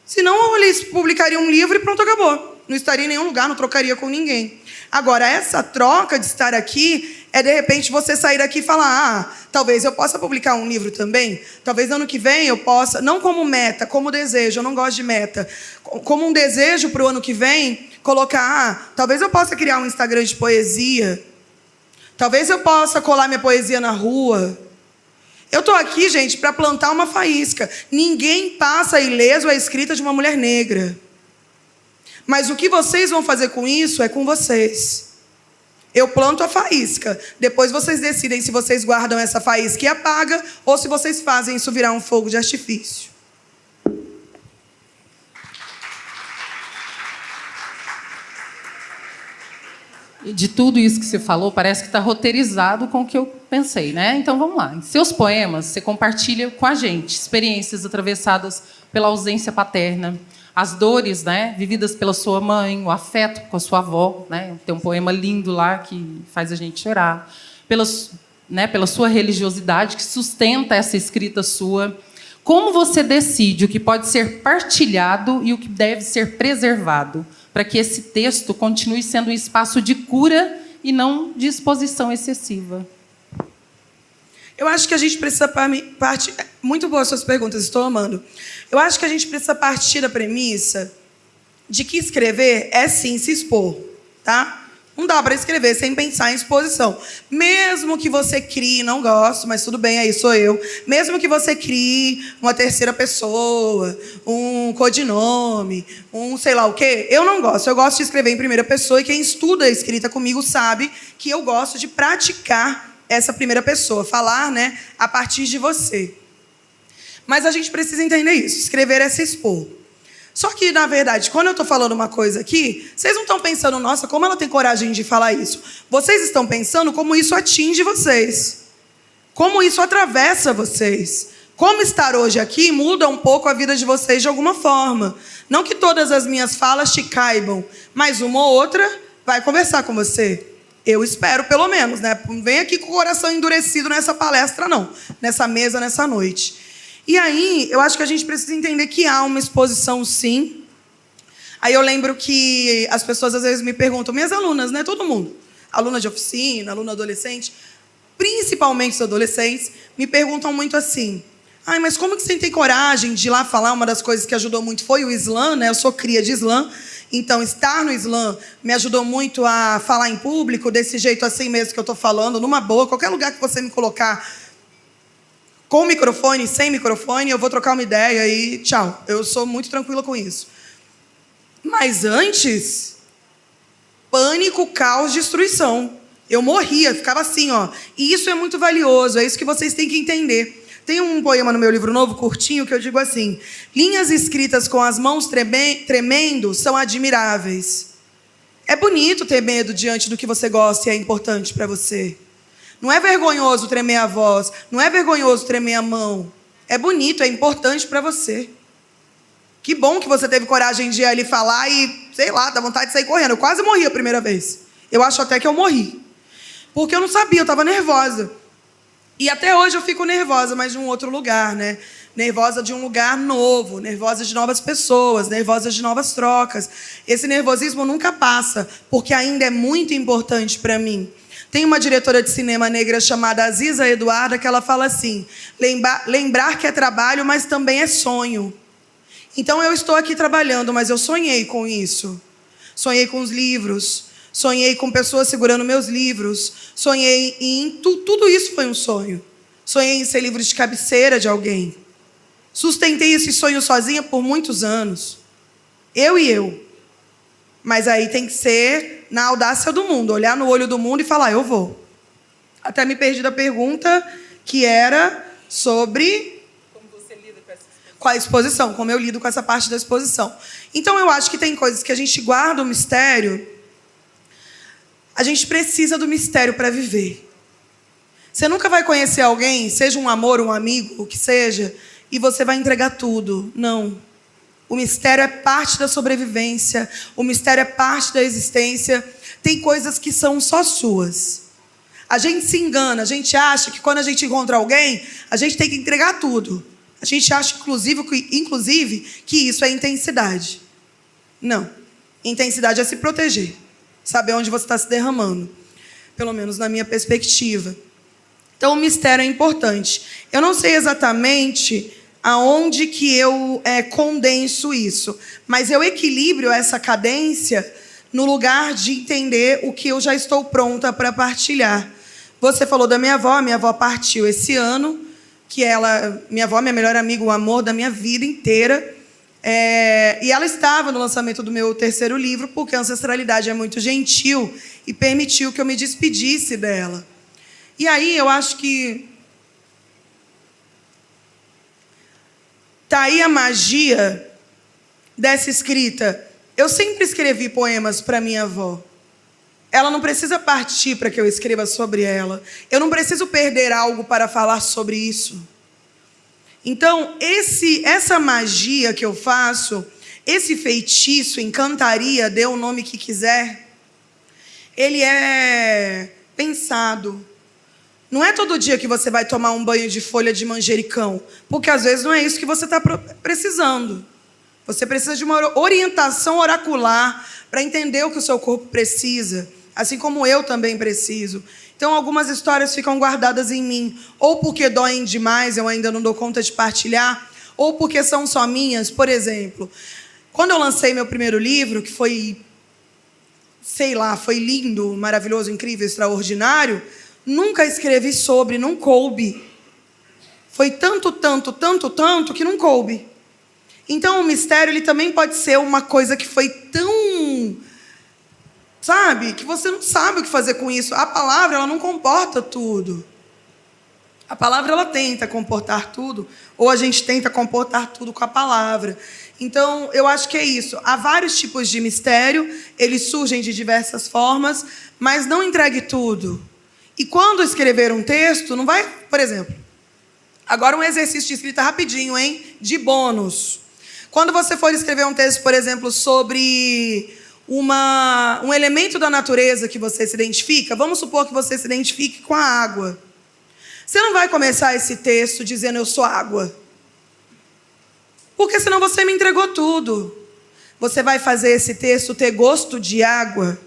Senão eles publicariam um livro e pronto, acabou. não estaria em nenhum lugar, não trocaria com ninguém. Agora, essa troca de estar aqui é, de repente, você sair daqui e falar, talvez eu possa publicar um livro também, talvez ano que vem eu possa, não como meta, como desejo, eu não gosto de meta, como um desejo para o ano que vem, colocar, talvez eu possa criar um Instagram de poesia, talvez eu possa colar minha poesia na rua. Eu estou aqui, gente, para plantar uma faísca. Ninguém passa ileso a escrita de uma mulher negra. Mas o que vocês vão fazer com isso é com vocês. Eu planto a faísca. Depois vocês decidem se vocês guardam essa faísca e apagam ou se vocês fazem isso virar um fogo de artifício. De tudo isso que você falou, parece que está roteirizado com o que eu pensei, né? Então, vamos lá. Em seus poemas, você compartilha com a gente experiências atravessadas pela ausência paterna, as dores, né, vividas pela sua mãe, o afeto com a sua avó, né? Tem um poema lindo lá que faz a gente chorar. Pela sua religiosidade, que sustenta essa escrita sua. Como você decide o que pode ser partilhado e o que deve ser preservado, para que esse texto continue sendo um espaço de cura e não de exposição excessiva? Eu acho que a gente precisa partir... Muito boas suas perguntas, estou amando. Eu acho que a gente precisa partir da premissa de que escrever é, sim, se expor, tá? Não dá para escrever sem pensar em exposição. Mesmo que você crie, não gosto, mas tudo bem, aí sou eu. Mesmo que você crie uma terceira pessoa, um codinome, um sei lá o quê, eu não gosto. Eu gosto de escrever em primeira pessoa e quem estuda a escrita comigo sabe que eu gosto de praticar essa primeira pessoa, falar, né, a partir de você. Mas a gente precisa entender isso. Escrever é se expor. Só que, na verdade, quando eu estou falando uma coisa aqui, vocês não estão pensando, nossa, como ela tem coragem de falar isso? Vocês estão pensando como isso atinge vocês. Como isso atravessa vocês. Como estar hoje aqui muda um pouco a vida de vocês de alguma forma. Não que todas as minhas falas te caibam, mas uma ou outra vai conversar com você. Eu espero, pelo menos, né? Não vem aqui com o coração endurecido nessa palestra, não. Nessa mesa, nessa noite. E aí, eu acho que a gente precisa entender que há uma exposição, sim. Aí eu lembro que as pessoas, às vezes, me perguntam, minhas alunas, né? Todo mundo. Aluna de oficina, aluna adolescente, principalmente os adolescentes, me perguntam muito assim, mas como que você tem coragem de ir lá falar? Uma das coisas que ajudou muito foi o Islã, né? Eu sou cria de Islã. Então, estar no Islã me ajudou muito a falar em público, desse jeito assim mesmo que eu estou falando, numa boa, qualquer lugar que você me colocar, com microfone, sem microfone, eu vou trocar uma ideia e tchau. Eu sou muito tranquila com isso. Mas antes, pânico, caos, destruição. Eu morria, ficava assim, ó. E isso é muito valioso, é isso que vocês têm que entender. Tem um poema no meu livro novo, curtinho, que eu digo assim, linhas escritas com as mãos tremendo são admiráveis. É bonito ter medo diante do que você gosta e é importante para você. Não é vergonhoso tremer a voz, não é vergonhoso tremer a mão. É bonito, é importante para você. Que bom que você teve coragem de ir ali falar e, sei lá, dá vontade de sair correndo. Eu quase morri a primeira vez. Eu acho até que eu morri. Porque eu não sabia, eu estava nervosa. E até hoje eu fico nervosa, mas de um outro lugar, né? Nervosa de um lugar novo, nervosa de novas pessoas, nervosa de novas trocas. Esse nervosismo nunca passa, porque ainda é muito importante para mim. Tem uma diretora de cinema negra chamada Aziza Eduarda que ela fala assim, lembrar que é trabalho, mas também é sonho. Então eu estou aqui trabalhando, mas eu sonhei com isso. Sonhei com os livros, sonhei com pessoas segurando meus livros, sonhei em... Tudo isso foi um sonho. Sonhei em ser livro de cabeceira de alguém. Sustentei esse sonho sozinha por muitos anos. Eu. Mas aí tem que ser na audácia do mundo, olhar no olho do mundo e falar, eu vou. Até me perdi da pergunta, que era sobre... Como você lida com essa exposição? Com a exposição, como eu lido com essa parte da exposição. Então eu acho que tem coisas que a gente guarda o mistério. A gente precisa do mistério para viver. Você nunca vai conhecer alguém, seja um amor, um amigo, o que seja, e você vai entregar tudo. Não. O mistério é parte da sobrevivência. O mistério é parte da existência. Tem coisas que são só suas. A gente se engana. A gente acha que quando a gente encontra alguém, a gente tem que entregar tudo. A gente acha, inclusive que isso é intensidade. Não. Intensidade é se proteger. Saber onde você está se derramando. Pelo menos na minha perspectiva. Então, o mistério é importante. Eu não sei exatamente aonde que eu condenso isso. Mas eu equilibro essa cadência no lugar de entender o que eu já estou pronta para partilhar. Você falou da minha avó partiu esse ano, que minha avó é minha melhor amiga, o amor da minha vida inteira. E ela estava no lançamento do meu terceiro livro, porque a ancestralidade é muito gentil e permitiu que eu me despedisse dela. E aí eu acho que tá aí a magia dessa escrita. Eu sempre escrevi poemas para minha avó. Ela não precisa partir para que eu escreva sobre ela. Eu não preciso perder algo para falar sobre isso. Então, essa magia que eu faço, esse feitiço, encantaria, dê o nome que quiser, ele é pensado. Não é todo dia que você vai tomar um banho de folha de manjericão, porque às vezes não é isso que você está precisando. Você precisa de uma orientação oracular para entender o que o seu corpo precisa, assim como eu também preciso. Então, algumas histórias ficam guardadas em mim, ou porque doem demais, eu ainda não dou conta de partilhar, ou porque são só minhas. Por exemplo, quando eu lancei meu primeiro livro, que foi, foi lindo, maravilhoso, incrível, extraordinário, nunca escrevi sobre, não coube. Foi tanto que não coube. Então, o mistério ele também pode ser uma coisa que foi tão... que você não sabe o que fazer com isso. A palavra, ela não comporta tudo. A palavra, ela tenta comportar tudo, ou a gente tenta comportar tudo com a palavra. Então, eu acho que é isso. Há vários tipos de mistério, eles surgem de diversas formas, mas não entregue tudo. E quando escrever um texto, não vai... Por exemplo, agora um exercício de escrita rapidinho, hein? De bônus. Quando você for escrever um texto, por exemplo, sobre um elemento da natureza que você se identifica, vamos supor que você se identifique com a água. Você não vai começar esse texto dizendo eu sou água. Porque senão você me entregou tudo. Você vai fazer esse texto ter gosto de água,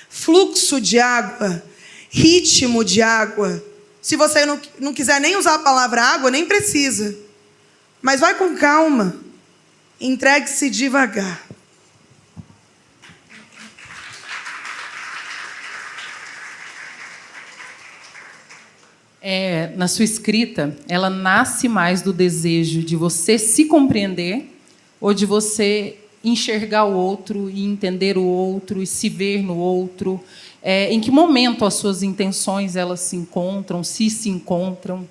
fluxo de água, ritmo de água. Se você não quiser nem usar a palavra água, nem precisa. Mas vai com calma. Entregue-se devagar. Na sua escrita, ela nasce mais do desejo de você se compreender ou de você enxergar o outro e entender o outro e se ver no outro? Em que momento as suas intenções elas se encontram, se encontram?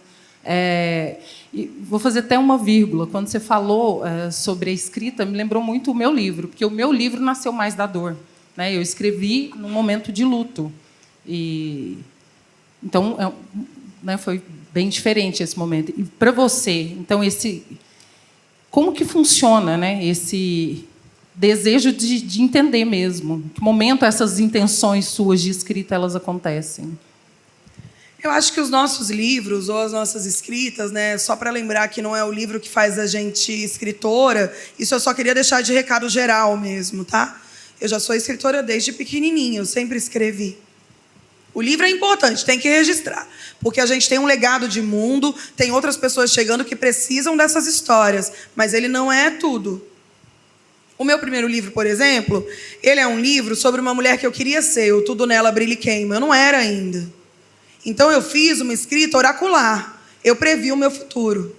Vou fazer até uma vírgula. Quando você falou sobre a escrita, me lembrou muito o meu livro, porque o meu livro nasceu mais da dor, né? Eu escrevi num momento de luto. Então, foi bem diferente esse momento. E para você, então, como que funciona, né, esse desejo de entender mesmo? Em que momento essas intenções suas de escrita elas acontecem? Eu acho que os nossos livros ou as nossas escritas, né, só para lembrar que não é o livro que faz a gente escritora, isso eu só queria deixar de recado geral mesmo, tá? Eu já sou escritora desde pequenininha, eu sempre escrevi. O livro é importante, tem que registrar, porque a gente tem um legado de mundo, tem outras pessoas chegando que precisam dessas histórias, mas ele não é tudo. O meu primeiro livro, por exemplo, ele é um livro sobre uma mulher que eu queria ser, o Tudo Nela Brilha e Queima. Eu não era ainda. Então, eu fiz uma escrita oracular. Eu previ o meu futuro.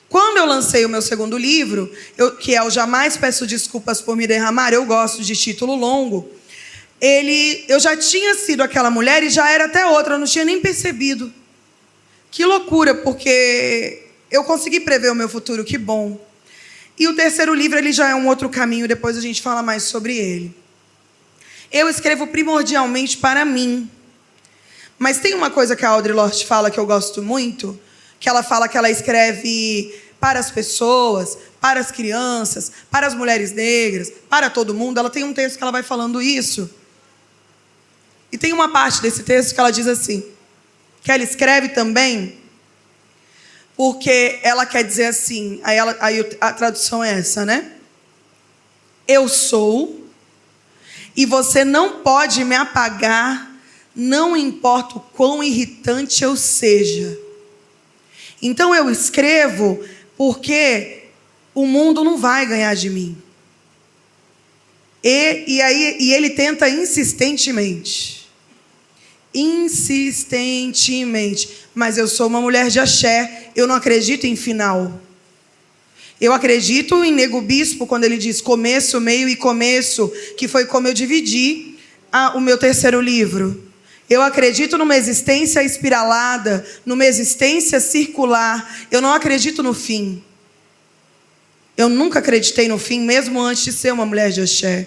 Quando eu lancei o meu segundo livro, que é o Jamais Peço Desculpas por Me Derramar, eu gosto de título longo, eu já tinha sido aquela mulher e já era até outra, eu não tinha nem percebido. Que loucura, porque eu consegui prever o meu futuro, que bom. E o terceiro livro ele já é um outro caminho, depois a gente fala mais sobre ele. Eu escrevo primordialmente para mim. Mas tem uma coisa que a Audre Lorde fala que eu gosto muito, que ela fala que ela escreve para as pessoas, para as crianças, para as mulheres negras, para todo mundo. Ela tem um texto que ela vai falando isso. E tem uma parte desse texto que ela diz assim, que ela escreve também, porque ela quer dizer assim, aí a tradução é essa, né? Eu sou E você não pode me apagar, não importa o quão irritante eu seja. Então eu escrevo porque o mundo não vai ganhar de mim. E ele tenta insistentemente. Mas eu sou uma mulher de axé, eu não acredito em final. Eu acredito em Nego Bispo quando ele diz começo, meio e começo, que foi como eu dividi o meu terceiro livro. Eu acredito numa existência espiralada, numa existência circular. Eu não acredito no fim. Eu nunca acreditei no fim, mesmo antes de ser uma mulher de axé.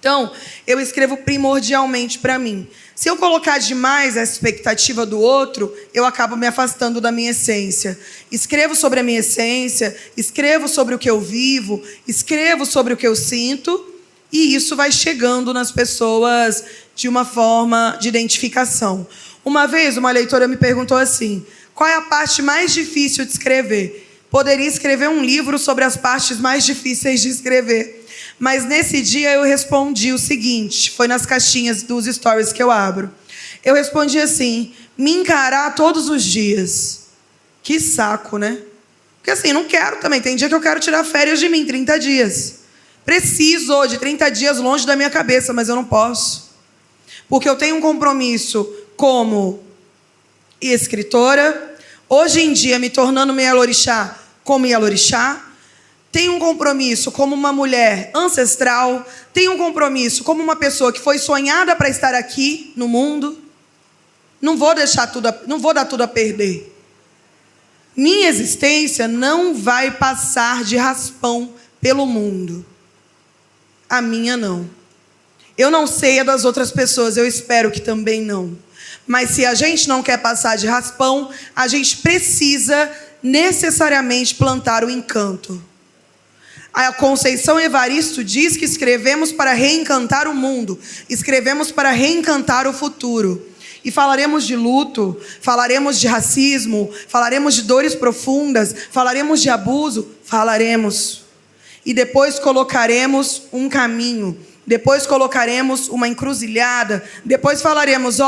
Então, eu escrevo primordialmente para mim. Se eu colocar demais a expectativa do outro, eu acabo me afastando da minha essência. Escrevo sobre a minha essência, escrevo sobre o que eu vivo, escrevo sobre o que eu sinto, e isso vai chegando nas pessoas de uma forma de identificação. Uma vez, uma leitora me perguntou assim: qual é a parte mais difícil de escrever? Poderia escrever um livro sobre as partes mais difíceis de escrever. Mas nesse dia eu respondi o seguinte, foi nas caixinhas dos stories que eu abro. Eu respondi assim: me encarar todos os dias. Que saco, né? Porque assim, não quero também. Tem dia que eu quero tirar férias de mim, 30 dias. Preciso de 30 dias longe da minha cabeça, mas eu não posso. Porque eu tenho um compromisso como escritora, hoje em dia me tornando uma Ialorixá como Ialorixá. Tenho um compromisso como uma mulher ancestral. Tenho um compromisso como uma pessoa que foi sonhada para estar aqui no mundo. Não vou dar tudo a perder. Minha existência não vai passar de raspão pelo mundo. A minha não. Eu não sei a das outras pessoas, eu espero que também não. Mas se a gente não quer passar de raspão, a gente precisa necessariamente plantar o encanto. A Conceição Evaristo diz que escrevemos para reencantar o mundo, escrevemos para reencantar o futuro. E falaremos de luto, falaremos de racismo, falaremos de dores profundas, falaremos de abuso, falaremos. E depois colocaremos um caminho, depois colocaremos uma encruzilhada, depois falaremos: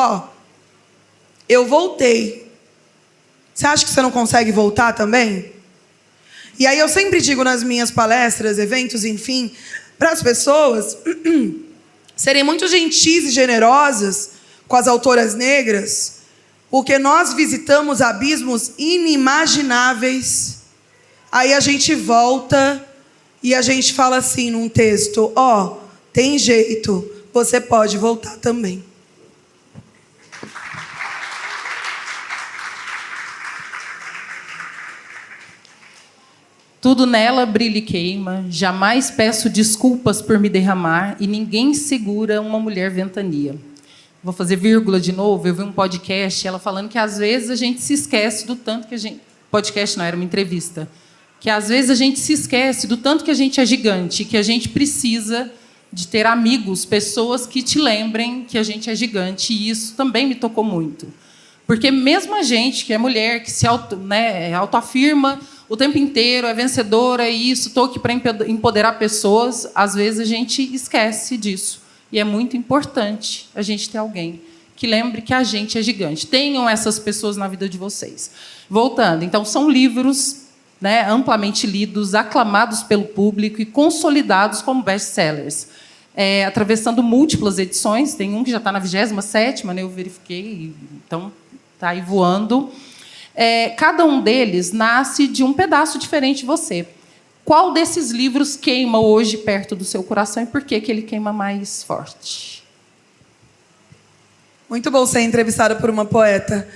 eu voltei. Você acha que você não consegue voltar também? E aí eu sempre digo nas minhas palestras, eventos, enfim, para as pessoas serem muito gentis e generosas com as autoras negras, porque nós visitamos abismos inimagináveis. Aí a gente volta e a gente fala assim num texto: tem jeito, você pode voltar também. Tudo nela brilha e queima, jamais peço desculpas por me derramar, e ninguém segura uma mulher ventania. Vou fazer vírgula de novo, eu vi um podcast, ela falando que às vezes a gente se esquece do tanto que a gente... Podcast não, era uma entrevista. Que às vezes a gente se esquece do tanto que a gente é gigante, que a gente precisa de ter amigos, pessoas que te lembrem que a gente é gigante, e isso também me tocou muito. Porque mesmo a gente, que é mulher, que se autoafirma o tempo inteiro, é vencedora, e isso, estou aqui para empoderar pessoas, às vezes a gente esquece disso. E é muito importante a gente ter alguém que lembre que a gente é gigante. Tenham essas pessoas na vida de vocês. Voltando, então, são livros, amplamente lidos, aclamados pelo público e consolidados como best-sellers. Atravessando múltiplas edições, tem um que já está na 27ª, eu verifiquei, então está aí voando. Cada um deles nasce de um pedaço diferente de você. Qual desses livros queima hoje perto do seu coração e por que ele queima mais forte? Muito bom ser entrevistada por uma poeta.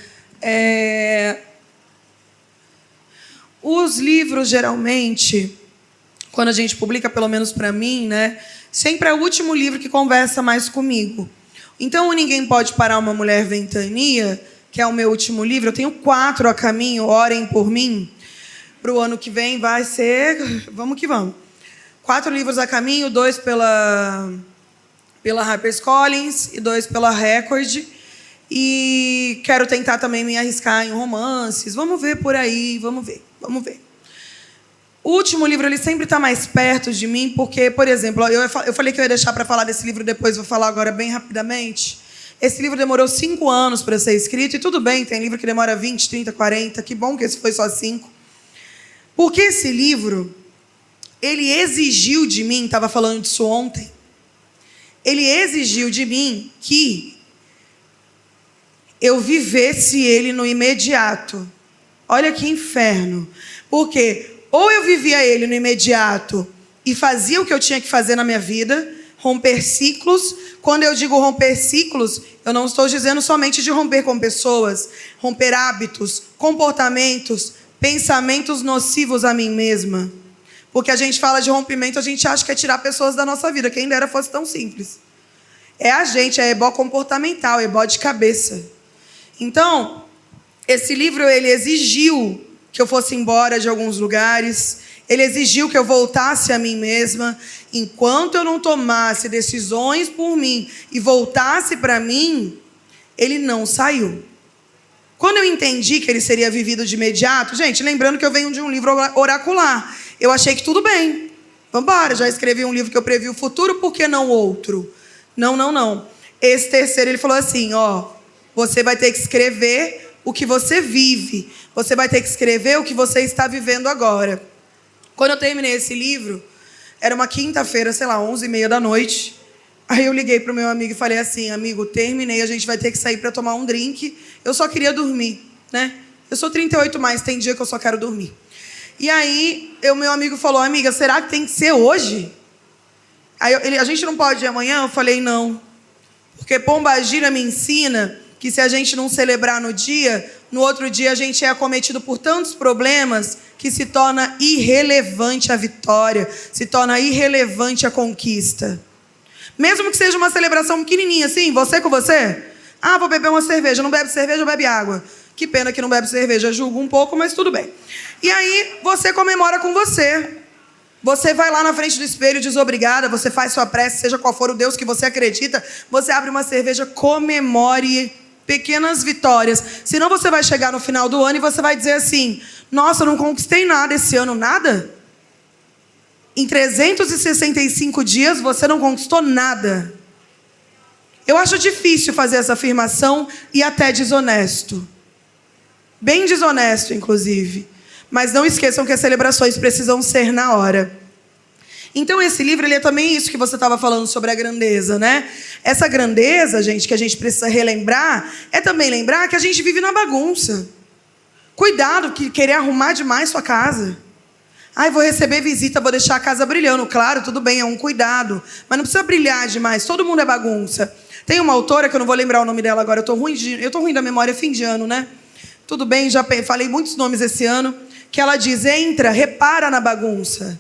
Os livros, geralmente, quando a gente publica, pelo menos para mim, sempre é o último livro que conversa mais comigo. Então, o Ninguém Pode Parar uma Mulher Ventania, que é o meu último livro, eu tenho 4 a caminho, orem por mim. Para o ano que vem vai ser... Vamos que vamos. 4 livros a caminho, 2 pela HarperCollins e 2 pela Record. E quero tentar também me arriscar em romances. Vamos ver por aí, vamos ver. O último livro, ele sempre está mais perto de mim, porque, por exemplo, eu falei que eu ia deixar para falar desse livro depois, vou falar agora bem rapidamente. Esse livro demorou 5 anos para ser escrito, e tudo bem, tem livro que demora 20, 30, 40, que bom que esse foi só 5. Porque esse livro, ele exigiu de mim, estava falando disso ontem, ele exigiu de mim que eu vivesse ele no imediato. Olha que inferno. Porque ou eu vivia ele no imediato e fazia o que eu tinha que fazer na minha vida, romper ciclos. Quando eu digo romper ciclos, eu não estou dizendo somente de romper com pessoas, romper hábitos, comportamentos, pensamentos nocivos a mim mesma. Porque a gente fala de rompimento, a gente acha que é tirar pessoas da nossa vida. Quem dera fosse tão simples. É a gente, é ebó comportamental, é ebó de cabeça. Então, esse livro, ele exigiu que eu fosse embora de alguns lugares, ele exigiu que eu voltasse a mim mesma. Enquanto eu não tomasse decisões por mim e voltasse para mim, ele não saiu. Quando eu entendi que ele seria vivido de imediato, gente, lembrando que eu venho de um livro oracular, eu achei que tudo bem, vamos embora, já escrevi um livro que eu previ o futuro, por que não outro? Não. Esse terceiro, ele falou assim, você vai ter que escrever o que você vive. Você vai ter que escrever o que você está vivendo agora. Quando eu terminei esse livro, era uma quinta-feira, 11h30 da noite. Aí eu liguei para o meu amigo e falei assim, amigo, terminei, a gente vai ter que sair para tomar um drink. Eu só queria dormir, né? Eu sou 38 mais, tem dia que eu só quero dormir. E aí, meu amigo falou, amiga, será que tem que ser hoje? Aí a gente não pode ir amanhã? Eu falei, não. Porque Pombagira me ensina que se a gente não celebrar no dia, no outro dia a gente é acometido por tantos problemas que se torna irrelevante a vitória, se torna irrelevante a conquista. Mesmo que seja uma celebração pequenininha, assim, você com você. Vou beber uma cerveja, não bebe cerveja, bebe água. Que pena que não bebe cerveja, julgo um pouco, mas tudo bem. E aí você comemora com você. Você vai lá na frente do espelho, diz obrigada, você faz sua prece, seja qual for o Deus que você acredita, você abre uma cerveja, comemore pequenas vitórias. Senão você vai chegar no final do ano e você vai dizer assim, nossa, eu não conquistei nada esse ano, nada? Em 365 dias você não conquistou nada. Eu acho difícil fazer essa afirmação e até desonesto. Bem desonesto, inclusive. Mas não esqueçam que as celebrações precisam ser na hora. Então, esse livro, ele é também isso que você estava falando sobre a grandeza, né? Essa grandeza, gente, que a gente precisa relembrar, é também lembrar que a gente vive na bagunça. Cuidado, que querer arrumar demais sua casa. Vou receber visita, vou deixar a casa brilhando. Claro, tudo bem, é um cuidado. Mas não precisa brilhar demais, todo mundo é bagunça. Tem uma autora, que eu não vou lembrar o nome dela agora, eu tô ruim da memória, fim de ano, né? Tudo bem, já falei muitos nomes esse ano, que ela diz, entra, repara na bagunça.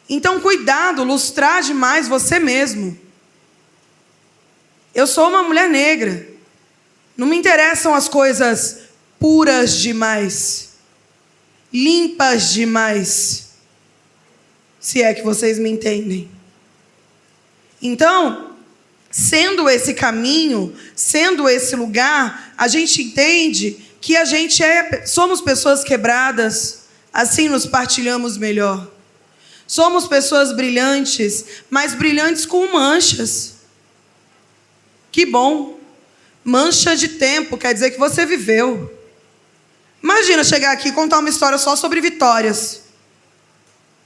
Então, cuidado, lustrar demais você mesmo. Eu sou uma mulher negra. Não me interessam as coisas puras demais, limpas demais, se é que vocês me entendem. Então, sendo esse caminho, sendo esse lugar, a gente entende que a gente somos pessoas quebradas, assim nos partilhamos melhor. Somos pessoas brilhantes, mas brilhantes com manchas. Que bom. Mancha de tempo, quer dizer que você viveu. Imagina chegar aqui e contar uma história só sobre vitórias.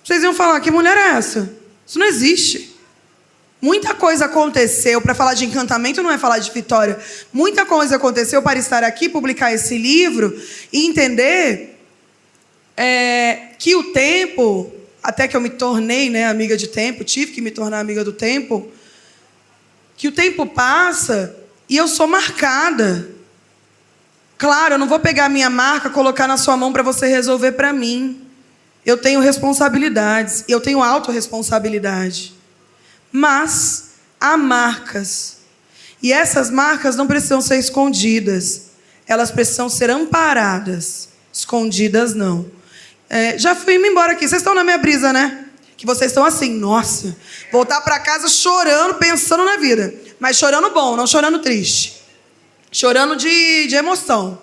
Vocês iam falar, que mulher é essa? Isso não existe. Muita coisa aconteceu, para falar de encantamento não é falar de vitória. Muita coisa aconteceu para estar aqui, publicar esse livro e entender que o tempo, até que eu me tornei, né, amiga de tempo, tive que me tornar amiga do tempo, que o tempo passa e eu sou marcada. Claro, eu não vou pegar a minha marca, colocar na sua mão para você resolver para mim. Eu tenho responsabilidades, eu tenho autorresponsabilidade. Mas há marcas. E essas marcas não precisam ser escondidas. Elas precisam ser amparadas. Escondidas, não. Já fui me embora aqui. Vocês estão na minha brisa, né? Que vocês estão assim, nossa. Voltar para casa chorando, pensando na vida. Mas chorando bom, não chorando triste. Chorando de emoção.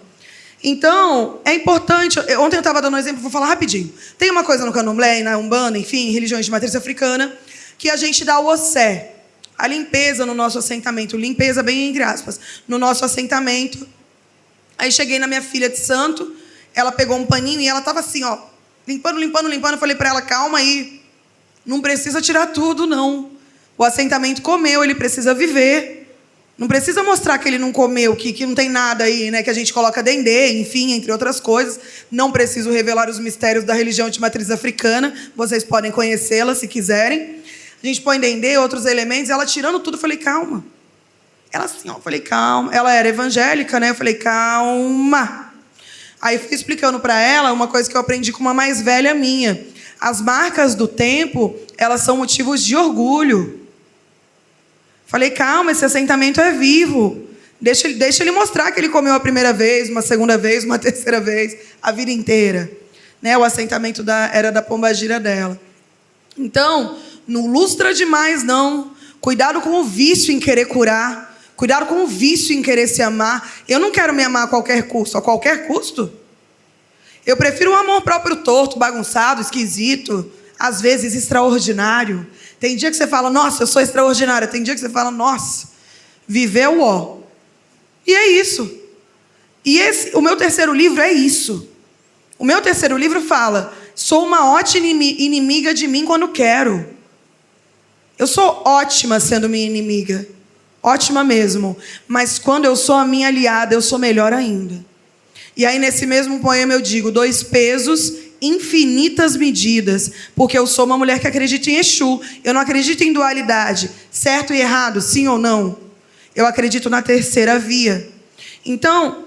Então, é importante... Ontem eu estava dando um exemplo, vou falar rapidinho. Tem uma coisa no candomblé, na Umbanda, enfim, religiões de matriz africana, que a gente dá o ossé, a limpeza no nosso assentamento. Limpeza bem entre aspas. No nosso assentamento. Aí cheguei na minha filha de santo, ela pegou um paninho e ela estava assim, ó, limpando. Eu falei para ela, calma aí, não precisa tirar tudo, não. O assentamento comeu, ele precisa viver. Não precisa mostrar que ele não comeu, que não tem nada aí, né? Que a gente coloca dendê, enfim, entre outras coisas. Não preciso revelar os mistérios da religião de matriz africana. Vocês podem conhecê-la se quiserem. A gente põe dendê, outros elementos. Ela tirando tudo, eu falei, calma. Ela assim, ó, eu falei, calma. Ela era evangélica, né? Eu falei, calma. Aí fui explicando para ela uma coisa que eu aprendi com uma mais velha minha. As marcas do tempo, elas são motivos de orgulho. Falei, calma, esse assentamento é vivo. Deixa ele mostrar que ele comeu a primeira vez, uma segunda vez, uma terceira vez, a vida inteira. Né? O assentamento era da pombagira dela. Então, não lustra demais, não. Cuidado com o vício em querer curar. Cuidado com o vício em querer se amar. Eu não quero me amar a qualquer custo. A qualquer custo? Eu prefiro um amor próprio torto, bagunçado, esquisito, às vezes extraordinário. Tem dia que você fala, nossa, eu sou extraordinária. Tem dia que você fala, nossa, viveu ó. E é isso. E o meu terceiro livro é isso. O meu terceiro livro fala, sou uma ótima inimiga de mim quando quero. Eu sou ótima sendo minha inimiga. Ótima mesmo. Mas quando eu sou a minha aliada, eu sou melhor ainda. E aí nesse mesmo poema eu digo, 2 pesos, infinitas medidas, porque eu sou uma mulher que acredita em Exu. Eu não acredito em dualidade, certo e errado, sim ou não. Eu acredito na terceira via. Então,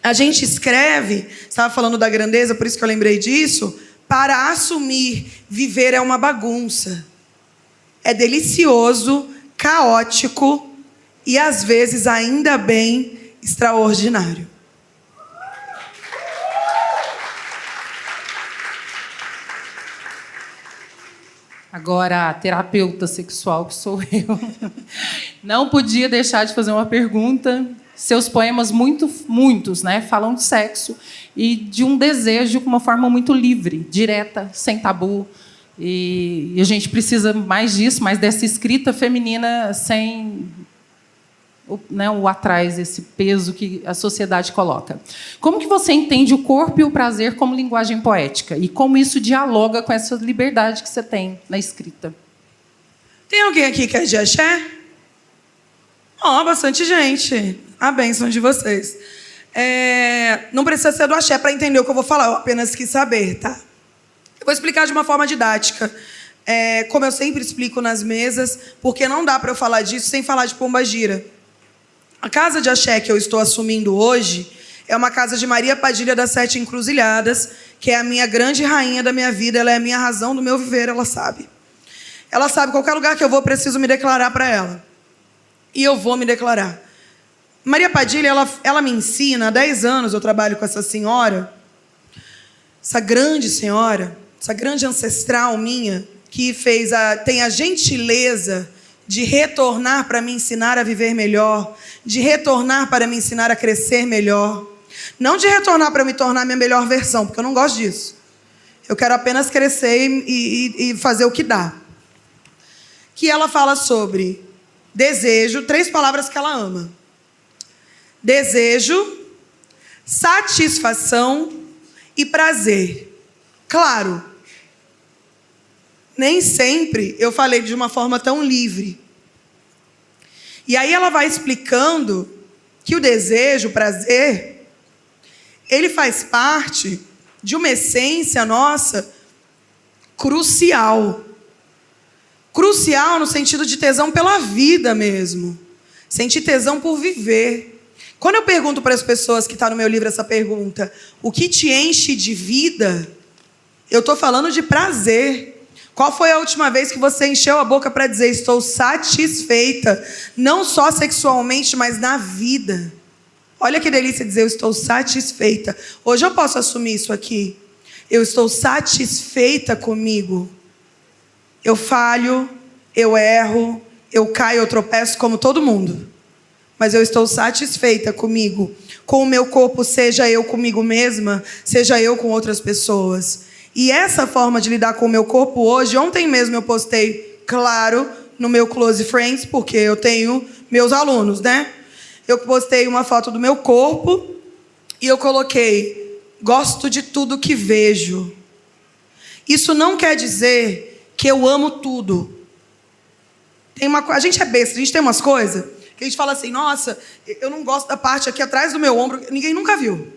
a gente escreve, estava falando da grandeza, por isso que eu lembrei disso, para assumir, viver é uma bagunça. É delicioso, caótico e às vezes ainda bem extraordinário. Agora, a terapeuta sexual que sou eu, não podia deixar de fazer uma pergunta. Seus poemas, muitos, né, falam de sexo e de um desejo com uma forma muito livre, direta, sem tabu. E a gente precisa mais disso, mais dessa escrita feminina sem o atrás, esse peso que a sociedade coloca. Como que você entende o corpo e o prazer como linguagem poética? E como isso dialoga com essa liberdade que você tem na escrita? Tem alguém aqui que é de axé? Bastante gente. A bênção de vocês. Não precisa ser do axé para entender o que eu vou falar, eu apenas quis saber, tá? Eu vou explicar de uma forma didática. Como eu sempre explico nas mesas, porque não dá para eu falar disso sem falar de pombagira. A casa de axé que eu estou assumindo hoje é uma casa de Maria Padilha das 7 Encruzilhadas, que é a minha grande rainha da minha vida, ela é a minha razão do meu viver, ela sabe. Ela sabe, qualquer lugar que eu vou, eu preciso me declarar para ela. E eu vou me declarar. Maria Padilha, ela me ensina, há 10 anos eu trabalho com essa senhora, essa grande senhora, essa grande ancestral minha, que tem a gentileza de retornar para me ensinar a viver melhor, de retornar para me ensinar a crescer melhor. Não de retornar para me tornar minha melhor versão, porque eu não gosto disso. Eu quero apenas crescer e fazer o que dá. Que ela fala sobre desejo, 3 palavras que ela ama. Desejo, satisfação e prazer. Claro, nem sempre eu falei de uma forma tão livre. E aí ela vai explicando que o desejo, o prazer, ele faz parte de uma essência nossa crucial. Crucial no sentido de tesão pela vida mesmo. Sentir tesão por viver. Quando eu pergunto para as pessoas que estão no meu livro essa pergunta, o que te enche de vida? Eu estou falando de prazer. Qual foi a última vez que você encheu a boca para dizer estou satisfeita, não só sexualmente, mas na vida? Olha que delícia dizer eu estou satisfeita. Hoje eu posso assumir isso aqui. Eu estou satisfeita comigo. Eu falho, eu erro, eu caio, eu tropeço como todo mundo. mas eu estou satisfeita comigo, com o meu corpo, seja eu comigo mesma, seja eu com outras pessoas. E essa forma de lidar com o meu corpo hoje, ontem mesmo eu postei, claro, no meu Close Friends, porque eu tenho meus alunos, né? Eu postei uma foto do meu corpo e eu coloquei, gosto de tudo que vejo. Isso não quer dizer que eu amo tudo. A gente é besta, a gente tem umas coisas que a gente fala assim, nossa, eu não gosto da parte aqui atrás do meu ombro, ninguém nunca viu.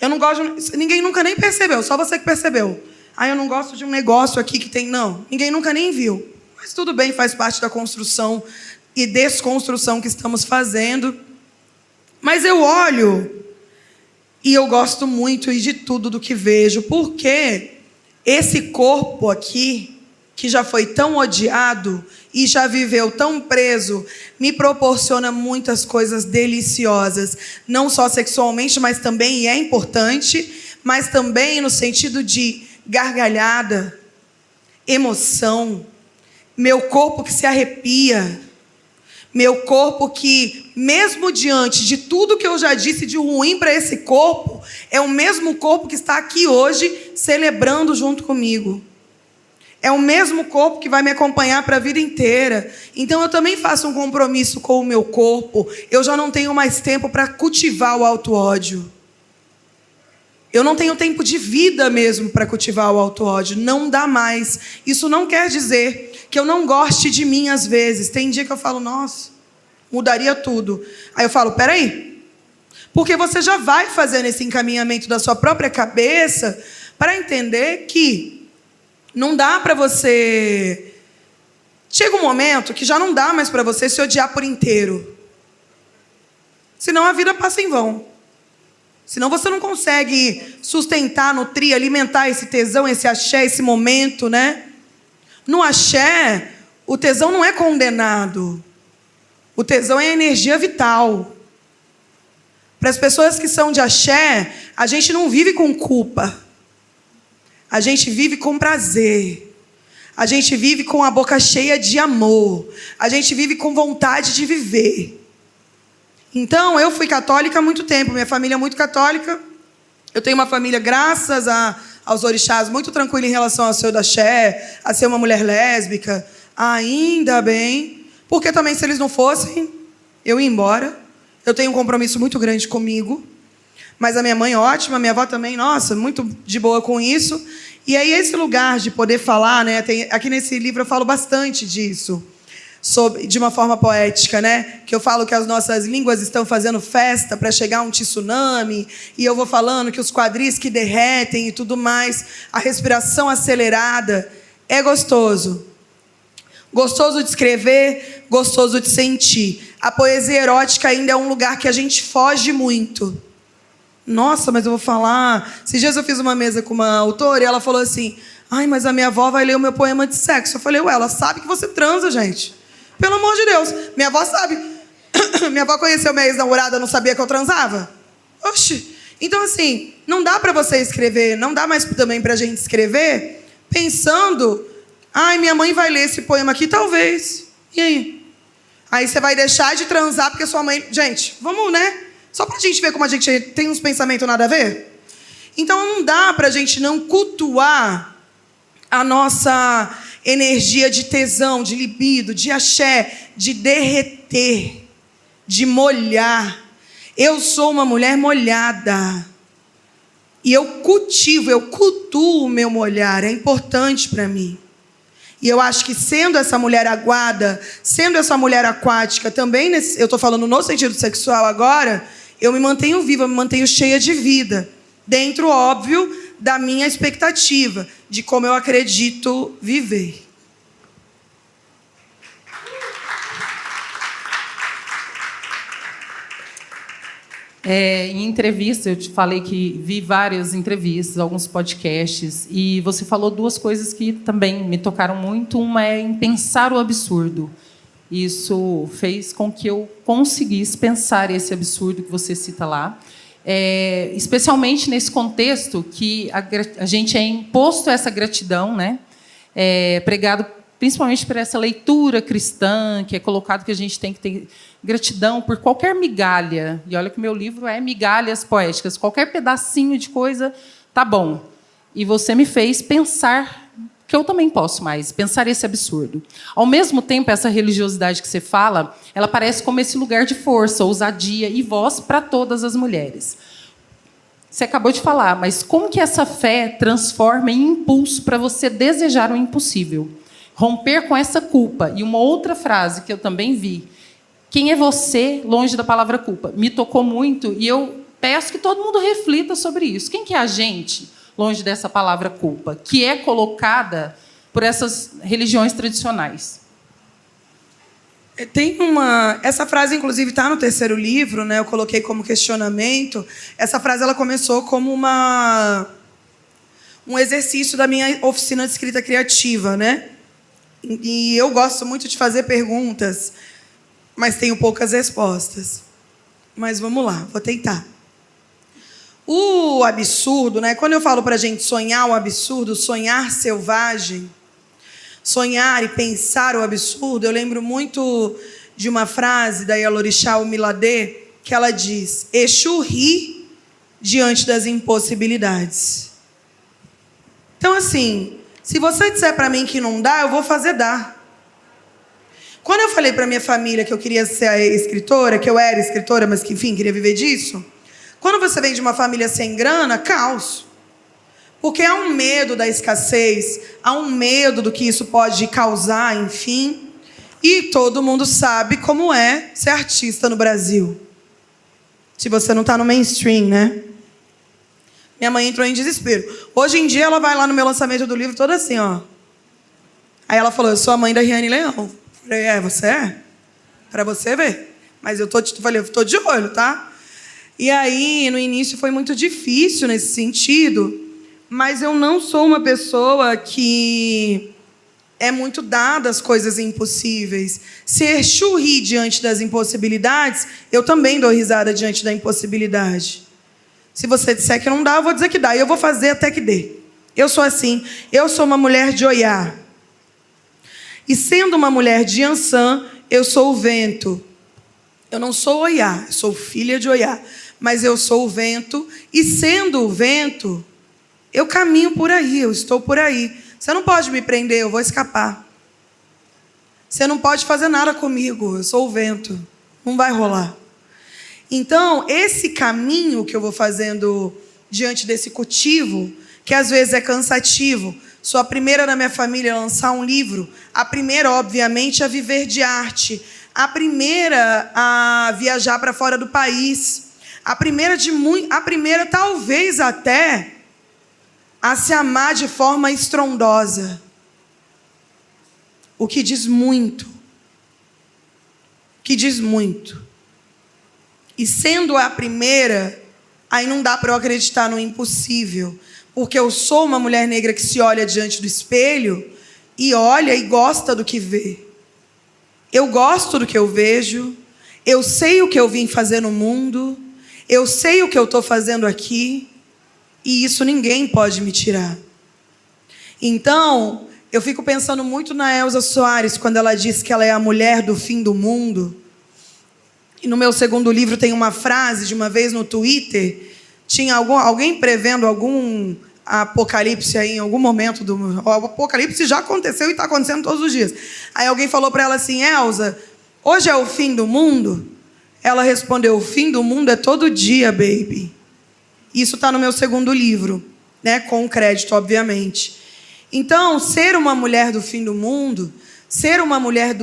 Eu não gosto, ninguém nunca nem percebeu, só você que percebeu. Ah, eu não gosto de um negócio aqui que tem, não, ninguém nunca nem viu. Mas tudo bem, faz parte da construção e desconstrução que estamos fazendo. Mas eu olho e eu gosto muito e de tudo do que vejo, porque esse corpo aqui, que já foi tão odiado e já viveu tão preso, me proporciona muitas coisas deliciosas, não só sexualmente, mas também, e é importante, mas também no sentido de gargalhada, emoção, meu corpo que se arrepia, meu corpo que, mesmo diante de tudo que eu já disse de ruim para esse corpo, é o mesmo corpo que está aqui hoje celebrando junto comigo. É o mesmo corpo que vai me acompanhar para a vida inteira. Então eu também faço um compromisso com o meu corpo. Eu já não tenho mais tempo para cultivar o auto-ódio. Eu não tenho tempo de vida mesmo para cultivar o auto-ódio. Não dá mais. Isso não quer dizer que eu não goste de mim às vezes. Tem dia que eu falo, nossa, mudaria tudo. Aí eu falo, peraí. Porque você já vai fazendo esse encaminhamento da sua própria cabeça para entender que não dá para você... Chega um momento que já não dá mais para você se odiar por inteiro. Senão a vida passa em vão. Senão você não consegue sustentar, nutrir, alimentar esse tesão, esse axé, esse momento, né? No axé, o tesão não é condenado. O tesão é a energia vital. Para as pessoas que são de axé, a gente não vive com culpa. A gente vive com prazer. A gente vive com a boca cheia de amor. A gente vive com vontade de viver. Então, eu fui católica há muito tempo. Minha família é muito católica. Eu tenho uma família, graças aos orixás, muito tranquila em relação ao seu da axé, a ser uma mulher lésbica. Ainda bem. Porque também, se eles não fossem, eu ia embora. Eu tenho um compromisso muito grande comigo. Mas a minha mãe, ótima, a minha avó também, nossa, muito de boa com isso. E aí esse lugar de poder falar, né? Aqui nesse livro eu falo bastante disso, de uma forma poética, né? Que eu falo que as nossas línguas estão fazendo festa para chegar um tsunami, e eu vou falando que os quadris que derretem e tudo mais, a respiração acelerada, é gostoso. Gostoso de escrever, gostoso de sentir. A poesia erótica ainda é um lugar que a gente foge muito. Nossa, mas eu vou falar... Esses dias eu fiz uma mesa com uma autora e ela falou assim, ai, mas a minha avó vai ler o meu poema de sexo. Eu falei, ué, ela sabe que você transa, gente. Pelo amor de Deus. Minha avó sabe. Minha avó conheceu minha ex-namorada, não sabia que eu transava? Oxi. Então, assim, não dá para você escrever, não dá mais também pra gente escrever pensando, ai, minha mãe vai ler esse poema aqui, talvez. E aí? Aí você vai deixar de transar porque sua mãe... Gente, vamos, né? Só pra gente ver como a gente tem uns pensamentos nada a ver. Então não dá pra gente não cultuar a nossa energia de tesão, de libido, de axé, de derreter, de molhar. Eu sou uma mulher molhada. E eu cultuo o meu molhar. É importante para mim. E eu acho que sendo essa mulher aguada, sendo essa mulher aquática, também, eu estou falando no sentido sexual agora, eu me mantenho viva, me mantenho cheia de vida. Dentro, óbvio, da minha expectativa, de como eu acredito viver. Em entrevista, eu te falei que vi várias entrevistas, alguns podcasts, e você falou duas coisas que também me tocaram muito. Uma é em pensar o absurdo. Isso fez com que eu conseguisse pensar esse absurdo que você cita lá. Especialmente nesse contexto que a gente é imposto essa gratidão, né? Pregado principalmente por essa leitura cristã, que é colocado que a gente tem que ter gratidão por qualquer migalha. E olha que o meu livro é migalhas poéticas. Qualquer pedacinho de coisa tá bom. E você me fez pensar que eu também posso mais, pensar esse absurdo. Ao mesmo tempo, essa religiosidade que você fala, ela parece como esse lugar de força, ousadia e voz para todas as mulheres. Você acabou de falar, mas como que essa fé transforma em impulso para você desejar o impossível? Romper com essa culpa. E uma outra frase que eu também vi. Quem é você longe da palavra culpa? Me tocou muito e eu peço que todo mundo reflita sobre isso. Quem que é a gente longe dessa palavra culpa, que é colocada por essas religiões tradicionais? Essa frase, inclusive, está no terceiro livro, né? Eu coloquei como questionamento. Essa frase ela começou como um exercício da minha oficina de escrita criativa, né? E eu gosto muito de fazer perguntas, mas tenho poucas respostas. Mas vamos lá, vou tentar. O absurdo, né? Quando eu falo para a gente sonhar o absurdo, sonhar selvagem, sonhar e pensar o absurdo, eu lembro muito de uma frase da Yalorixá Omiladê, que ela diz: Exu ri diante das impossibilidades. Então, assim, se você disser para mim que não dá, eu vou fazer dar. Quando eu falei para minha família que eu queria ser escritora, que eu era escritora, mas que, enfim, queria viver disso, quando você vem de uma família sem grana, caos. Porque há um medo da escassez, há um medo do que isso pode causar, enfim. E todo mundo sabe como é ser artista no Brasil. Se você não está no mainstream, né? Minha mãe entrou em desespero. Hoje em dia, ela vai lá no meu lançamento do livro toda assim, ó. Aí ela falou: eu sou a mãe da Riane Leão. Eu falei: você é? Para você ver. Mas eu tô de olho, tá? E aí, no início, foi muito difícil nesse sentido, mas eu não sou uma pessoa que é muito dada às coisas impossíveis. Se Exu ri diante das impossibilidades, eu também dou risada diante da impossibilidade. Se você disser que não dá, eu vou dizer que dá. E eu vou fazer até que dê. Eu sou assim. Eu sou uma mulher de Oiá. E sendo uma mulher de Iansã, eu sou o vento. Eu não sou Oiá, eu sou filha de Oiá. Mas eu sou o vento. E sendo o vento, eu caminho por aí, eu estou por aí. Você não pode me prender, eu vou escapar. Você não pode fazer nada comigo, eu sou o vento. Não vai rolar. Então, esse caminho que eu vou fazendo diante desse cultivo, que às vezes é cansativo. Sou a primeira da minha família a lançar um livro. A primeira, obviamente, a viver de arte. A primeira a viajar para fora do país. A primeira, talvez até, a se amar de forma estrondosa. O que diz muito. Que diz muito. E sendo a primeira, aí não dá para eu acreditar no impossível. Porque eu sou uma mulher negra que se olha diante do espelho e olha e gosta do que vê. Eu gosto do que eu vejo. Eu sei o que eu vim fazer no mundo. Eu sei o que eu estou fazendo aqui. E isso ninguém pode me tirar. Então, eu fico pensando muito na Elza Soares, quando ela diz que ela é a mulher do fim do mundo. E no meu segundo livro tem uma frase, de uma vez no Twitter, tinha alguém prevendo algum apocalipse aí em algum momento. O apocalipse já aconteceu e está acontecendo todos os dias. Aí alguém falou para ela assim: Elza, hoje é o fim do mundo? Ela respondeu: o fim do mundo é todo dia, baby. Isso está no meu segundo livro, né? Com crédito, obviamente. Então, ser uma mulher do fim do mundo, ser uma mulher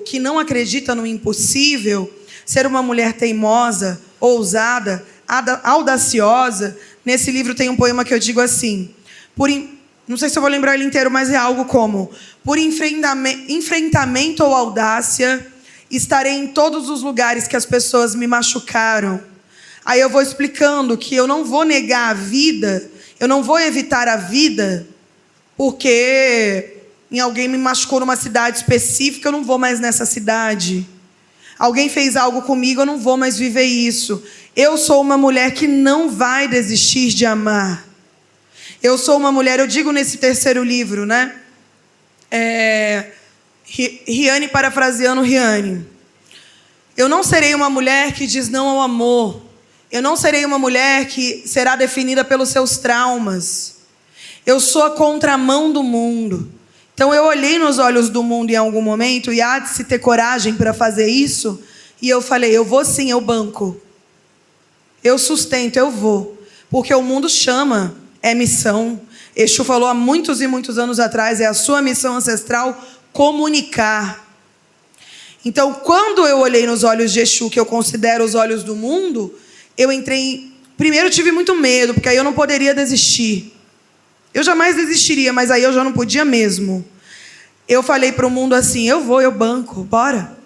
que não acredita no impossível, ser uma mulher teimosa, ousada, audaciosa. Nesse livro tem um poema que eu digo assim, não sei se eu vou lembrar ele inteiro, mas é algo como: por enfrentamento ou audácia, estarei em todos os lugares que as pessoas me machucaram. Aí eu vou explicando que eu não vou negar a vida, eu não vou evitar a vida, porque alguém me machucou numa cidade específica, eu não vou mais nessa cidade. Alguém fez algo comigo, eu não vou mais viver isso. Eu sou uma mulher que não vai desistir de amar. Eu sou uma mulher, eu digo nesse terceiro livro, né? Riane parafraseando Riane. Eu não serei uma mulher que diz não ao amor. Eu não serei uma mulher que será definida pelos seus traumas. Eu sou a contramão do mundo. Então eu olhei nos olhos do mundo em algum momento e há de se ter coragem para fazer isso. E eu falei, eu vou sim, eu banco. Eu sustento, eu vou. Porque o mundo chama, é missão. Exu falou há muitos e muitos anos atrás, é a sua missão ancestral comunicar. Então, quando eu olhei nos olhos de Exu, que eu considero os olhos do mundo, eu entrei... Primeiro eu tive muito medo, porque aí eu não poderia desistir. Eu jamais desistiria, mas aí eu já não podia mesmo. Eu falei para o mundo assim, eu vou, eu banco, bora.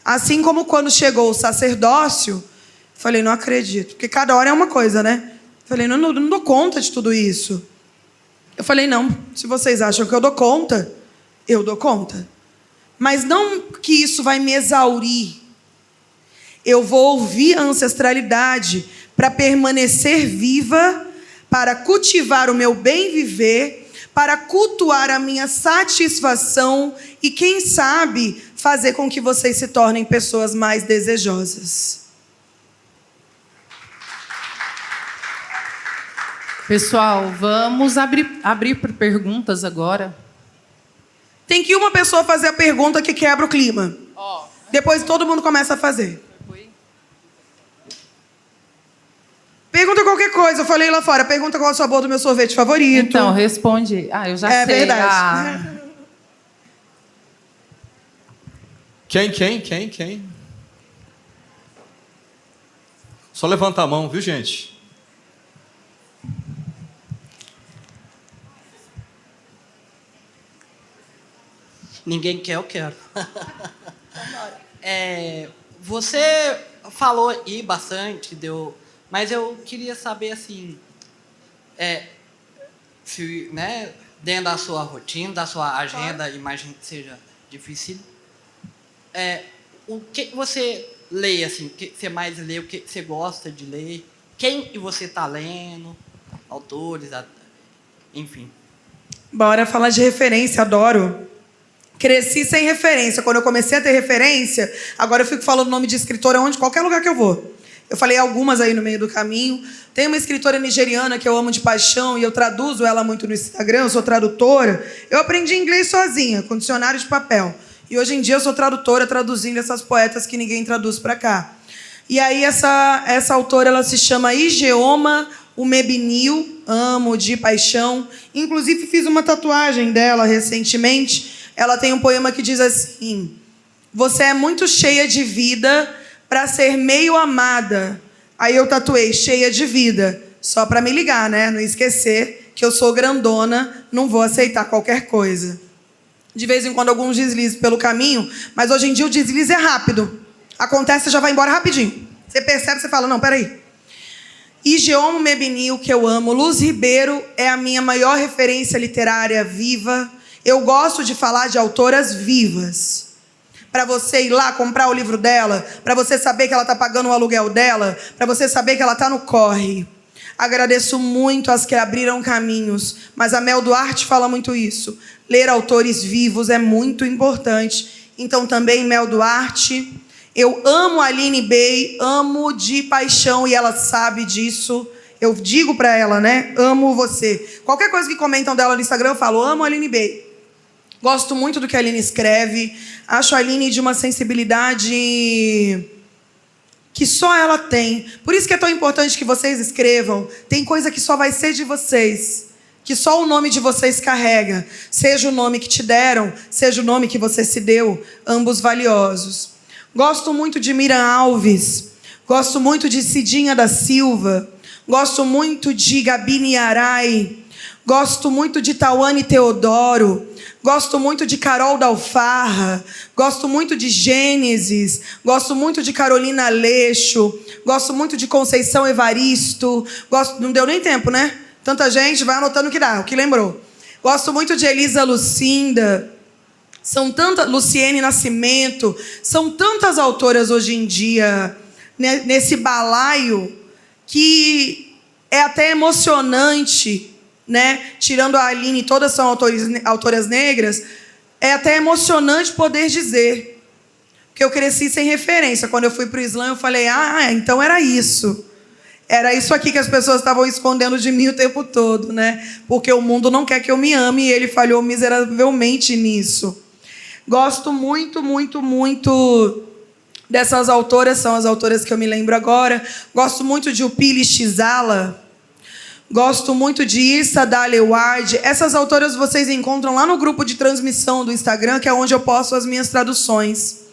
Assim como quando chegou o sacerdócio, falei, não acredito. Porque cada hora é uma coisa, né? Falei, não dou conta de tudo isso. Eu falei, não, se vocês acham que eu dou conta, eu dou conta. Mas não que isso vai me exaurir. Eu vou ouvir a ancestralidade para permanecer viva, para cultivar o meu bem viver, para cultuar a minha satisfação e, quem sabe, fazer com que vocês se tornem pessoas mais desejosas. Pessoal, vamos abrir por perguntas agora. Tem que uma pessoa fazer a pergunta que quebra o clima. Depois todo mundo começa a fazer. Pergunta qualquer coisa. Eu falei lá fora. Pergunta qual é o sabor do meu sorvete favorito. Então, responde. Eu já sei. É verdade. Quem? Só levanta a mão, viu, gente? Ninguém quer, eu quero. Você falou aí bastante, mas eu queria saber, assim, se, né, dentro da sua rotina, da sua agenda, imagino que seja difícil, o que você lê, assim, o que você mais lê, o que você gosta de ler, quem que você está lendo, autores, enfim. Bora falar de referência, adoro. Cresci sem referência. Quando eu comecei a ter referência, agora eu fico falando nome de escritora onde, qualquer lugar que eu vou. Eu falei algumas aí no meio do caminho. Tem uma escritora nigeriana que eu amo de paixão e eu traduzo ela muito no Instagram, eu sou tradutora. Eu aprendi inglês sozinha, com dicionário de papel. E hoje em dia eu sou tradutora, traduzindo essas poetas que ninguém traduz para cá. E aí essa autora, ela se chama Ijeoma Umebiniu, amo de paixão. Inclusive fiz uma tatuagem dela recentemente. Ela tem um poema que diz assim: você é muito cheia de vida para ser meio amada. Aí eu tatuei cheia de vida, só para me ligar, né? Não esquecer que eu sou grandona, não vou aceitar qualquer coisa. De vez em quando alguns deslizes pelo caminho, mas hoje em dia o deslize é rápido. Acontece, você já vai embora rapidinho. Você percebe, você fala, não, peraí. Ijeoma Umebiniu, que eu amo. Luz Ribeiro é a minha maior referência literária viva. Eu gosto de falar de autoras vivas. Para você ir lá comprar o livro dela, para você saber que ela está pagando o aluguel dela, para você saber que ela está no corre. Agradeço muito as que abriram caminhos, mas a Mel Duarte fala muito isso. Ler autores vivos é muito importante. Então também Mel Duarte. Eu amo a Aline Bey, amo de paixão e ela sabe disso. Eu digo para ela, né? Amo você. Qualquer coisa que comentam dela no Instagram, eu falo, amo a Aline Bey. Gosto muito do que a Aline escreve. Acho a Aline de uma sensibilidade que só ela tem. Por isso que é tão importante que vocês escrevam. Tem coisa que só vai ser de vocês, que só o nome de vocês carrega. Seja o nome que te deram, seja o nome que você se deu, ambos valiosos. Gosto muito de Miriam Alves. Gosto muito de Cidinha da Silva. Gosto muito de Gabi Niarai. Gosto muito de Tawane Teodoro. Gosto muito de Carol Dalfarra. Gosto muito de Gênesis. Gosto muito de Carolina Aleixo. Gosto muito de Conceição Evaristo. Não deu nem tempo, né? Tanta gente, vai anotando o que dá, o que lembrou. Gosto muito de Elisa Lucinda. São tantas... Luciene Nascimento. São tantas autoras hoje em dia nesse balaio que é até emocionante, né? Tirando a Aline, todas são autoras negras, é até emocionante poder dizer. Porque eu cresci sem referência. Quando eu fui para o Islã, eu falei, então era isso. Era isso aqui que as pessoas estavam escondendo de mim o tempo todo, né? Porque o mundo não quer que eu me ame e ele falhou miseravelmente nisso. Gosto muito, muito, muito dessas autoras, são as autoras que eu me lembro agora. Gosto muito de Upili Shizala. Gosto muito de Issa Dale Ward. Essas autoras vocês encontram lá no grupo de transmissão do Instagram, que é onde eu posto as minhas traduções.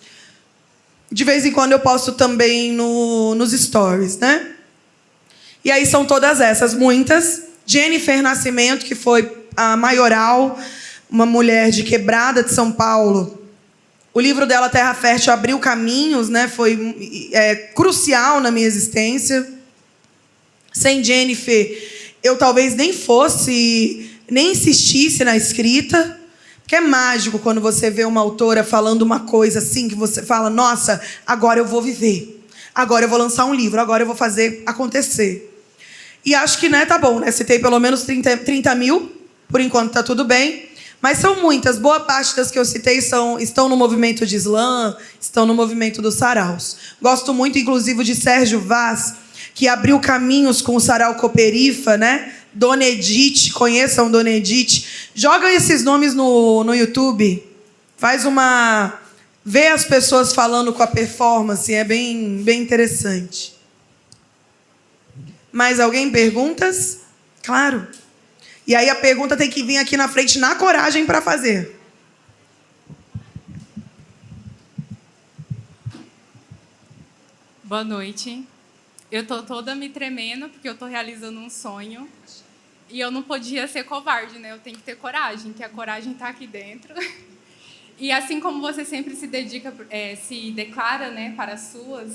De vez em quando eu posto também nos stories, né? E aí são todas essas, muitas. Jennifer Nascimento, que foi a maioral, uma mulher de Quebrada de São Paulo. O livro dela, Terra Fértil, abriu caminhos, né? Foi crucial na minha existência. Sem Jennifer, eu talvez nem insistisse na escrita. Porque é mágico quando você vê uma autora falando uma coisa assim, que você fala, nossa, agora eu vou viver. Agora eu vou lançar um livro, agora eu vou fazer acontecer. E acho que, né, tá bom, né? Citei pelo menos 30 mil, por enquanto tá tudo bem. Mas são muitas. Boa parte das que eu citei estão no movimento de Islã, estão no movimento dos saraus. Gosto muito, inclusive, de Sérgio Vaz, que abriu caminhos com o sarau Cooperifa, né? Dona Edith, conheçam Dona Edith. Joga esses nomes no YouTube. Vê as pessoas falando com a performance, é bem interessante. Mais alguém? Perguntas? Claro. E aí a pergunta tem que vir aqui na frente na coragem para fazer. Boa noite. Eu tô toda me tremendo porque eu tô realizando um sonho. E eu não podia ser covarde, né? Eu tenho que ter coragem, que a coragem tá aqui dentro. E assim como você sempre se declara, né, para as suas,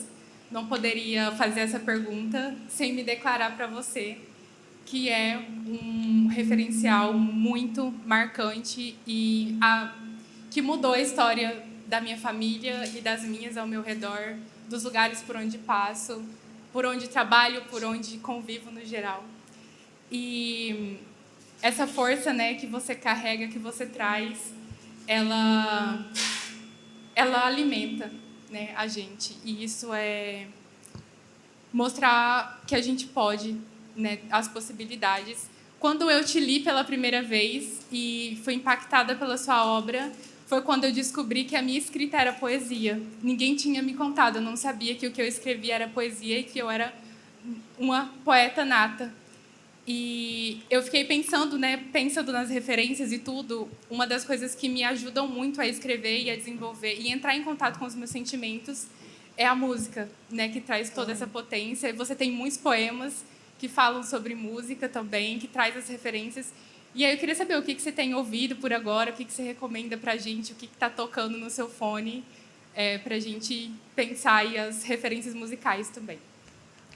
não poderia fazer essa pergunta sem me declarar para você, que é um referencial muito marcante e que mudou a história da minha família e das minhas ao meu redor, dos lugares por onde passo, por onde trabalho, por onde convivo no geral. E essa força, né, que você carrega, que você traz, ela alimenta, né, a gente. E isso é mostrar que a gente pode, né, as possibilidades. Quando eu te li pela primeira vez e fui impactada pela sua obra, foi quando eu descobri que a minha escrita era poesia. Ninguém tinha me contado, eu não sabia que o que eu escrevia era poesia e que eu era uma poeta nata. E eu fiquei pensando nas referências e tudo, uma das coisas que me ajudam muito a escrever e a desenvolver e entrar em contato com os meus sentimentos é a música, né, que traz toda essa potência. Você tem muitos poemas que falam sobre música também, que traz as referências. E aí eu queria saber o que você tem ouvido por agora, o que você recomenda para a gente, o que está tocando no seu fone, para a gente pensar aí as referências musicais também.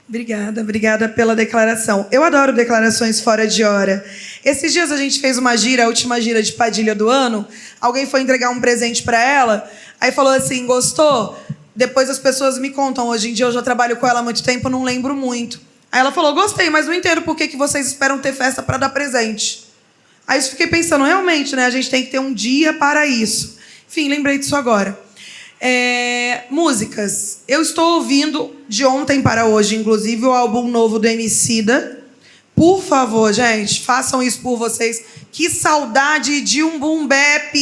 Obrigada pela declaração. Eu adoro declarações fora de hora. Esses dias a gente fez uma gira, a última gira de Padilha do ano. Alguém foi entregar um presente para ela, aí falou assim, gostou? Depois as pessoas me contam, hoje em dia eu já trabalho com ela há muito tempo, não lembro muito. Aí ela falou, gostei, mas não entendo por que vocês esperam ter festa para dar presente. Aí eu fiquei pensando, realmente, né, a gente tem que ter um dia para isso. Enfim, lembrei disso agora. Músicas. Eu estou ouvindo de ontem para hoje, inclusive, o álbum novo do Emicida. Por favor, gente, façam isso por vocês. Que saudade de um boom bap.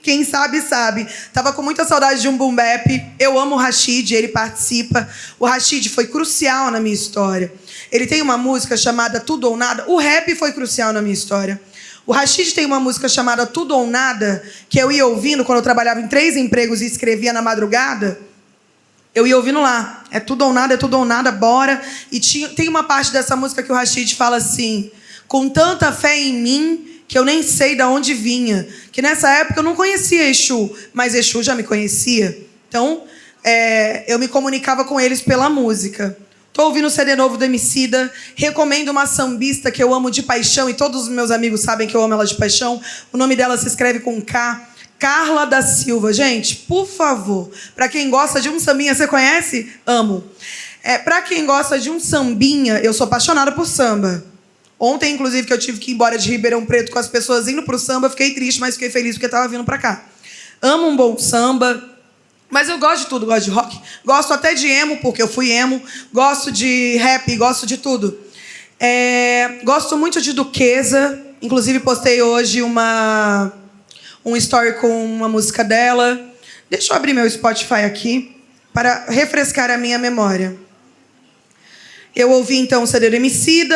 Quem sabe, sabe. Tava com muita saudade de um boom bap. Eu amo o Rashid, ele participa. O Rashid foi crucial na minha história. Ele tem uma música chamada Tudo ou Nada. O rap foi crucial na minha história. O Rashid tem uma música chamada Tudo ou Nada, que eu ia ouvindo quando eu trabalhava em 3 empregos e escrevia na madrugada. Eu ia ouvindo lá. É tudo ou nada, bora. E tem uma parte dessa música que o Rashid fala assim, com tanta fé em mim que eu nem sei de onde vinha. Que nessa época eu não conhecia Exu, mas Exu já me conhecia. Então, eu me comunicava com eles pela música. Estou ouvindo o CD novo do Emicida. Recomendo uma sambista que eu amo de paixão, e todos os meus amigos sabem que eu amo ela de paixão. O nome dela se escreve com K. Carla da Silva. Gente, por favor, para quem gosta de um sambinha, você conhece? Amo. Para quem gosta de um sambinha, eu sou apaixonada por samba. Ontem, inclusive, que eu tive que ir embora de Ribeirão Preto com as pessoas indo pro samba, fiquei triste, mas fiquei feliz porque estava vindo para cá. Amo um bom samba, mas eu gosto de tudo, gosto de rock, gosto até de emo, porque eu fui emo, gosto de rap, gosto de tudo. Gosto muito de Duquesa, inclusive postei hoje um story com uma música dela. Deixa eu abrir meu Spotify aqui para refrescar a minha memória. Eu ouvi, então, o CD do Emicida,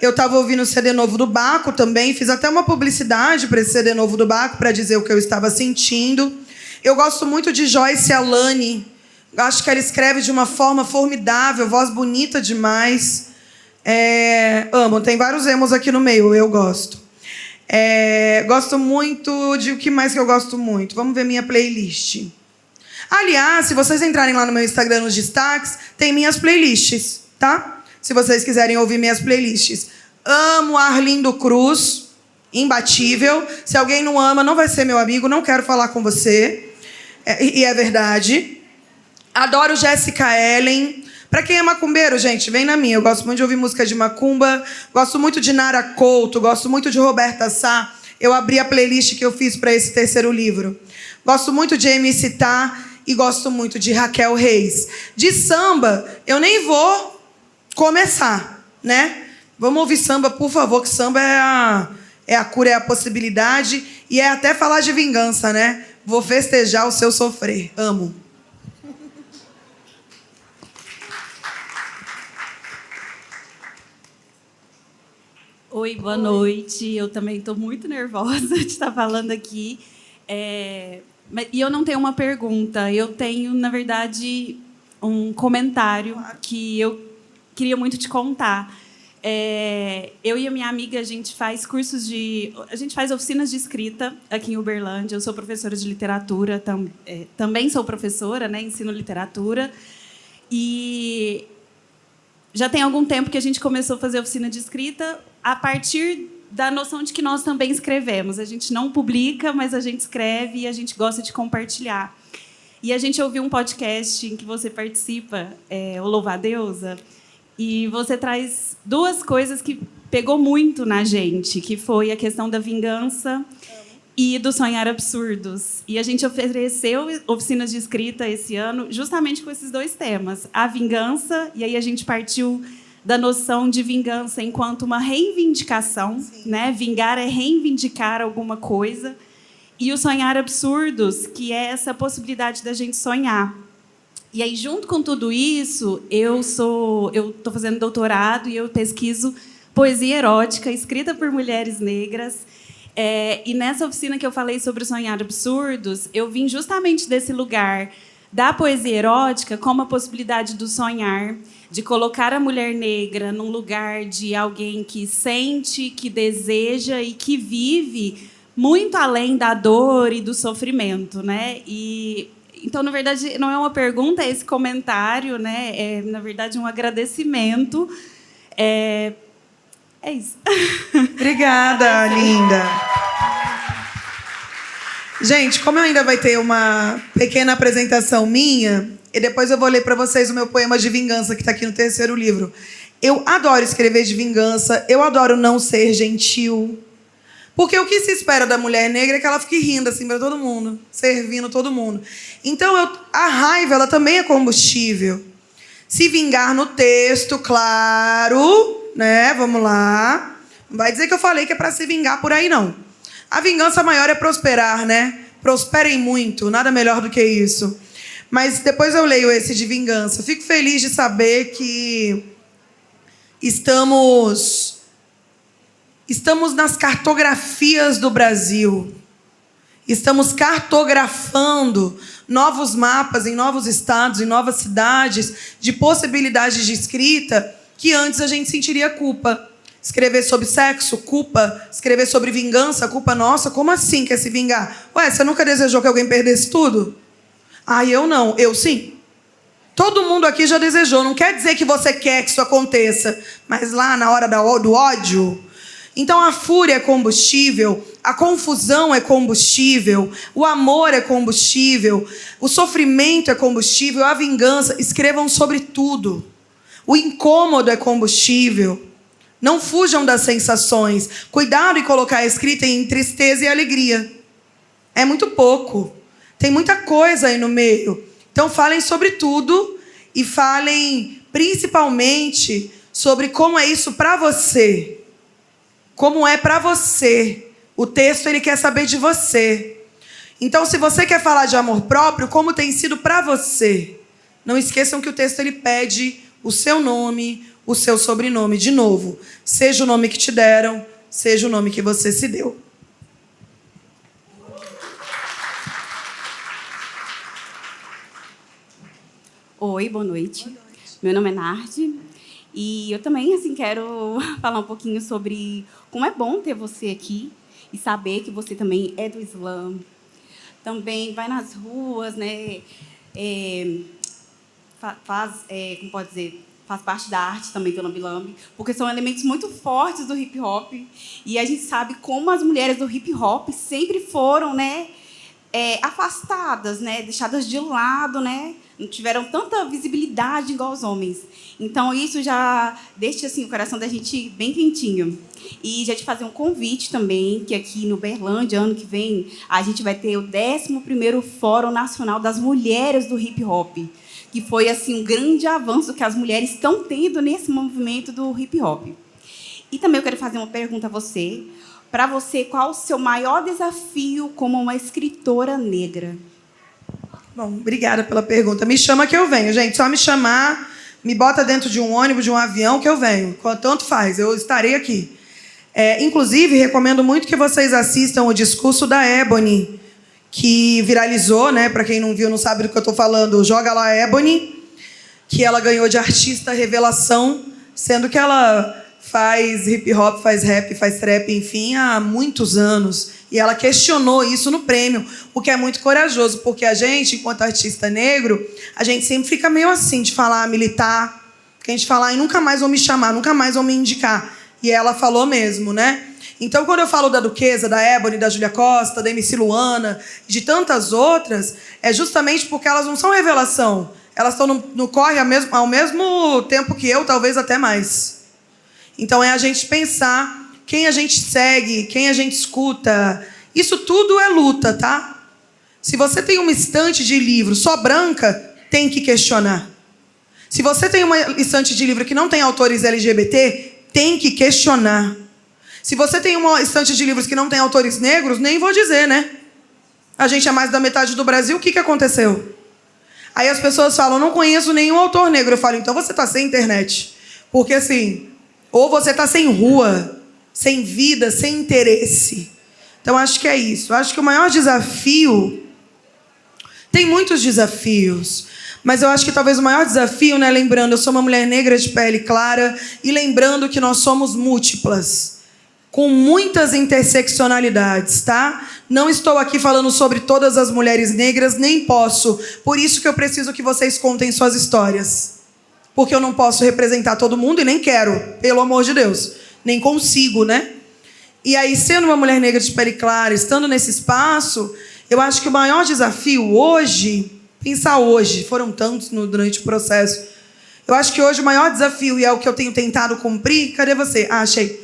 eu estava ouvindo o CD novo do Baco também, fiz até uma publicidade para esse CD novo do Baco, para dizer o que eu estava sentindo. Eu gosto muito de Joyce Alane, acho que ela escreve de uma forma formidável, voz bonita demais. Amo, tem vários emos aqui no meio, eu gosto. Gosto muito de... O que mais que eu gosto muito? Vamos ver minha playlist. Aliás, se vocês entrarem lá no meu Instagram, nos destaques, tem minhas playlists, tá? Se vocês quiserem ouvir minhas playlists. Amo Arlindo Cruz, imbatível. Se alguém não ama, não vai ser meu amigo, não quero falar com você. E é verdade. Adoro Jéssica Ellen. Pra quem é macumbeiro, gente, vem na minha. Eu gosto muito de ouvir música de macumba. Gosto muito de Nara Couto. Gosto muito de Roberta Sá. Eu abri a playlist que eu fiz para esse terceiro livro. Gosto muito de MC Tá. E gosto muito de Raquel Reis. De samba, eu nem vou começar, né? Vamos ouvir samba, por favor, que samba é a cura, é a possibilidade. E é até falar de vingança, né? Vou festejar o seu sofrer. Amo. Oi, boa noite. Eu também estou muito nervosa de estar falando aqui. E eu não tenho uma pergunta. Eu tenho, na verdade, um comentário que eu queria muito te contar. Eu e a minha amiga, a gente faz oficinas de escrita aqui em Uberlândia. Eu sou professora de literatura, também sou professora, né? Ensino literatura. E já tem algum tempo que a gente começou a fazer oficina de escrita a partir da noção de que nós também escrevemos. A gente não publica, mas a gente escreve e a gente gosta de compartilhar. E a gente ouviu um podcast em que você participa, o Louva a Deusa, e você traz duas coisas que pegou muito na gente, que foi a questão da vingança e do sonhar absurdos. E a gente ofereceu oficinas de escrita esse ano justamente com esses dois temas. A vingança, e aí a gente partiu da noção de vingança enquanto uma reivindicação, né? Vingar é reivindicar alguma coisa. E o sonhar absurdos, que é essa possibilidade da gente sonhar. E aí, junto com tudo isso, eu estou fazendo doutorado e eu pesquiso poesia erótica escrita por mulheres negras. E nessa oficina que eu falei sobre o sonhar absurdos, eu vim justamente desse lugar da poesia erótica como a possibilidade do sonhar, de colocar a mulher negra num lugar de alguém que sente, que deseja e que vive muito além da dor e do sofrimento, né? Então, na verdade, não é uma pergunta, é esse comentário, né? É, na verdade, um agradecimento. É isso. Obrigada, linda. Gente, como eu ainda vai ter uma pequena apresentação minha, e depois eu vou ler para vocês o meu poema de vingança, que está aqui no terceiro livro. Eu adoro escrever de vingança, eu adoro não ser gentil. Porque o que se espera da mulher negra é que ela fique rindo assim para todo mundo, servindo todo mundo. Então, a raiva ela também é combustível. Se vingar no texto, claro, né? Vamos lá. Não vai dizer que eu falei que é para se vingar por aí, não. A vingança maior é prosperar, né? Prosperem muito, nada melhor do que isso. Mas depois eu leio esse de vingança. Fico feliz de saber que estamos nas cartografias do Brasil. Estamos cartografando novos mapas em novos estados, em novas cidades, de possibilidades de escrita que antes a gente sentiria culpa. Escrever sobre sexo, culpa. Escrever sobre vingança, culpa nossa. Como assim quer se vingar? Ué, você nunca desejou que alguém perdesse tudo? Ah, eu não. Eu sim. Todo mundo aqui já desejou. Não quer dizer que você quer que isso aconteça. Mas lá na hora do ódio... Então a fúria é combustível, a confusão é combustível, o amor é combustível, o sofrimento é combustível, a vingança. Escrevam sobre tudo. O incômodo é combustível. Não fujam das sensações. Cuidado em colocar a escrita em tristeza e alegria. É muito pouco. Tem muita coisa aí no meio. Então falem sobre tudo e falem principalmente sobre como é isso para você. Como é para você. O texto ele quer saber de você. Então, se você quer falar de amor próprio, como tem sido para você? Não esqueçam que o texto ele pede o seu nome, o seu sobrenome. De novo, seja o nome que te deram, seja o nome que você se deu. Oi, boa noite. Meu nome é Nardi e eu também quero falar um pouquinho sobre como é bom ter você aqui e saber que você também é do Islã. Também vai nas ruas, né? Como pode dizer, faz parte da arte também do lambe-lambe, porque são elementos muito fortes do hip-hop e a gente sabe como as mulheres do hip-hop sempre foram, né, afastadas, né, deixadas de lado, né, não tiveram tanta visibilidade igual os homens. Então, isso já deixa o coração da gente bem quentinho. E já te fazer um convite também, que aqui no Uberlândia, ano que vem, a gente vai ter o 11º Fórum Nacional das Mulheres do Hip-Hop, que foi um grande avanço que as mulheres estão tendo nesse movimento do hip-hop. E também eu quero fazer uma pergunta a você. Para você, qual o seu maior desafio como uma escritora negra? Bom, obrigada pela pergunta. Me chama que eu venho, gente. Só me chamar, me bota dentro de um ônibus, de um avião, que eu venho. Tanto faz, eu estarei aqui. Inclusive, recomendo muito que vocês assistam o discurso da Ebony, que viralizou, né? Para quem não viu, não sabe do que eu estou falando, joga lá a Ebony, que ela ganhou de artista revelação, sendo que ela faz hip-hop, faz rap, faz trap, enfim, há muitos anos. E ela questionou isso no prêmio, o que é muito corajoso, porque a gente, enquanto artista negro, a gente sempre fica meio assim, de falar militar, que a gente fala, nunca mais vão me chamar, nunca mais vão me indicar. E ela falou mesmo, né? Então, quando eu falo da Duquesa, da Ebony, da Júlia Costa, da MC Luana, de tantas outras, é justamente porque elas não são revelação. Elas estão no corre ao mesmo tempo que eu, talvez até mais. Então, é a gente pensar quem a gente segue, quem a gente escuta. Isso tudo é luta, tá? Se você tem uma estante de livro só branca, tem que questionar. Se você tem uma estante de livro que não tem autores LGBT, tem que questionar. Se você tem uma estante de livros que não tem autores negros, nem vou dizer, né? A gente é mais da metade do Brasil, o que aconteceu? Aí as pessoas falam, não conheço nenhum autor negro. Eu falo, então você está sem internet. Porque ou você está sem rua, sem vida, sem interesse. Então acho que é isso. Acho que o maior desafio... Tem muitos desafios, mas eu acho que talvez o maior desafio, né? Lembrando, eu sou uma mulher negra de pele clara e lembrando que nós somos múltiplas, com muitas interseccionalidades, tá? Não estou aqui falando sobre todas as mulheres negras, nem posso. Por isso que eu preciso que vocês contem suas histórias. Porque eu não posso representar todo mundo e nem quero, pelo amor de Deus. Nem consigo, né? E aí, sendo uma mulher negra de pele clara, estando nesse espaço, eu acho que o maior desafio hoje, pensar hoje, foram tantos durante o processo, eu acho que hoje o maior desafio, e é o que eu tenho tentado cumprir, cadê você? Ah, achei.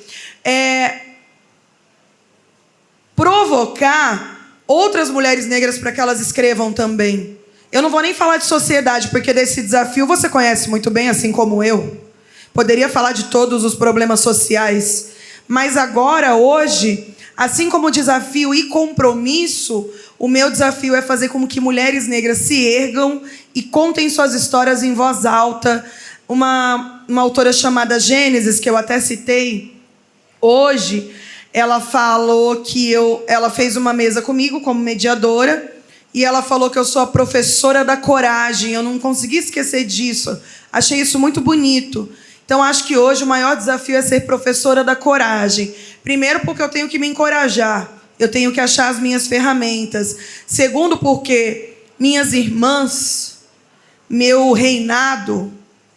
Provocar outras mulheres negras para que elas escrevam também. Eu não vou nem falar de sociedade, porque desse desafio você conhece muito bem, assim como eu. Poderia falar de todos os problemas sociais. Mas agora, hoje, assim como desafio e compromisso, o meu desafio é fazer com que mulheres negras se ergam e contem suas histórias em voz alta. Uma autora chamada Gênesis, que eu até citei hoje, ela falou que ela fez uma mesa comigo como mediadora e ela falou que eu sou a professora da coragem. Eu não consegui esquecer disso. Achei isso muito bonito. Então, acho que hoje o maior desafio é ser professora da coragem. Primeiro, porque eu tenho que me encorajar. Eu tenho que achar as minhas ferramentas. Segundo, porque minhas irmãs, meu reinado,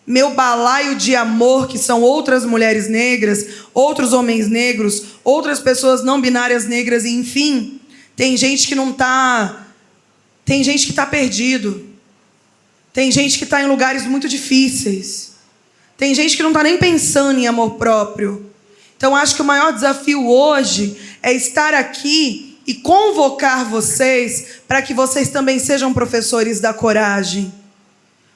meu balaio de amor, que são outras mulheres negras, outros homens negros, outras pessoas não binárias negras, enfim, tem gente que não está... Tem gente que está perdido. Tem gente que está em lugares muito difíceis. Tem gente que não está nem pensando em amor próprio. Então, acho que o maior desafio hoje é estar aqui e convocar vocês para que vocês também sejam professores da coragem.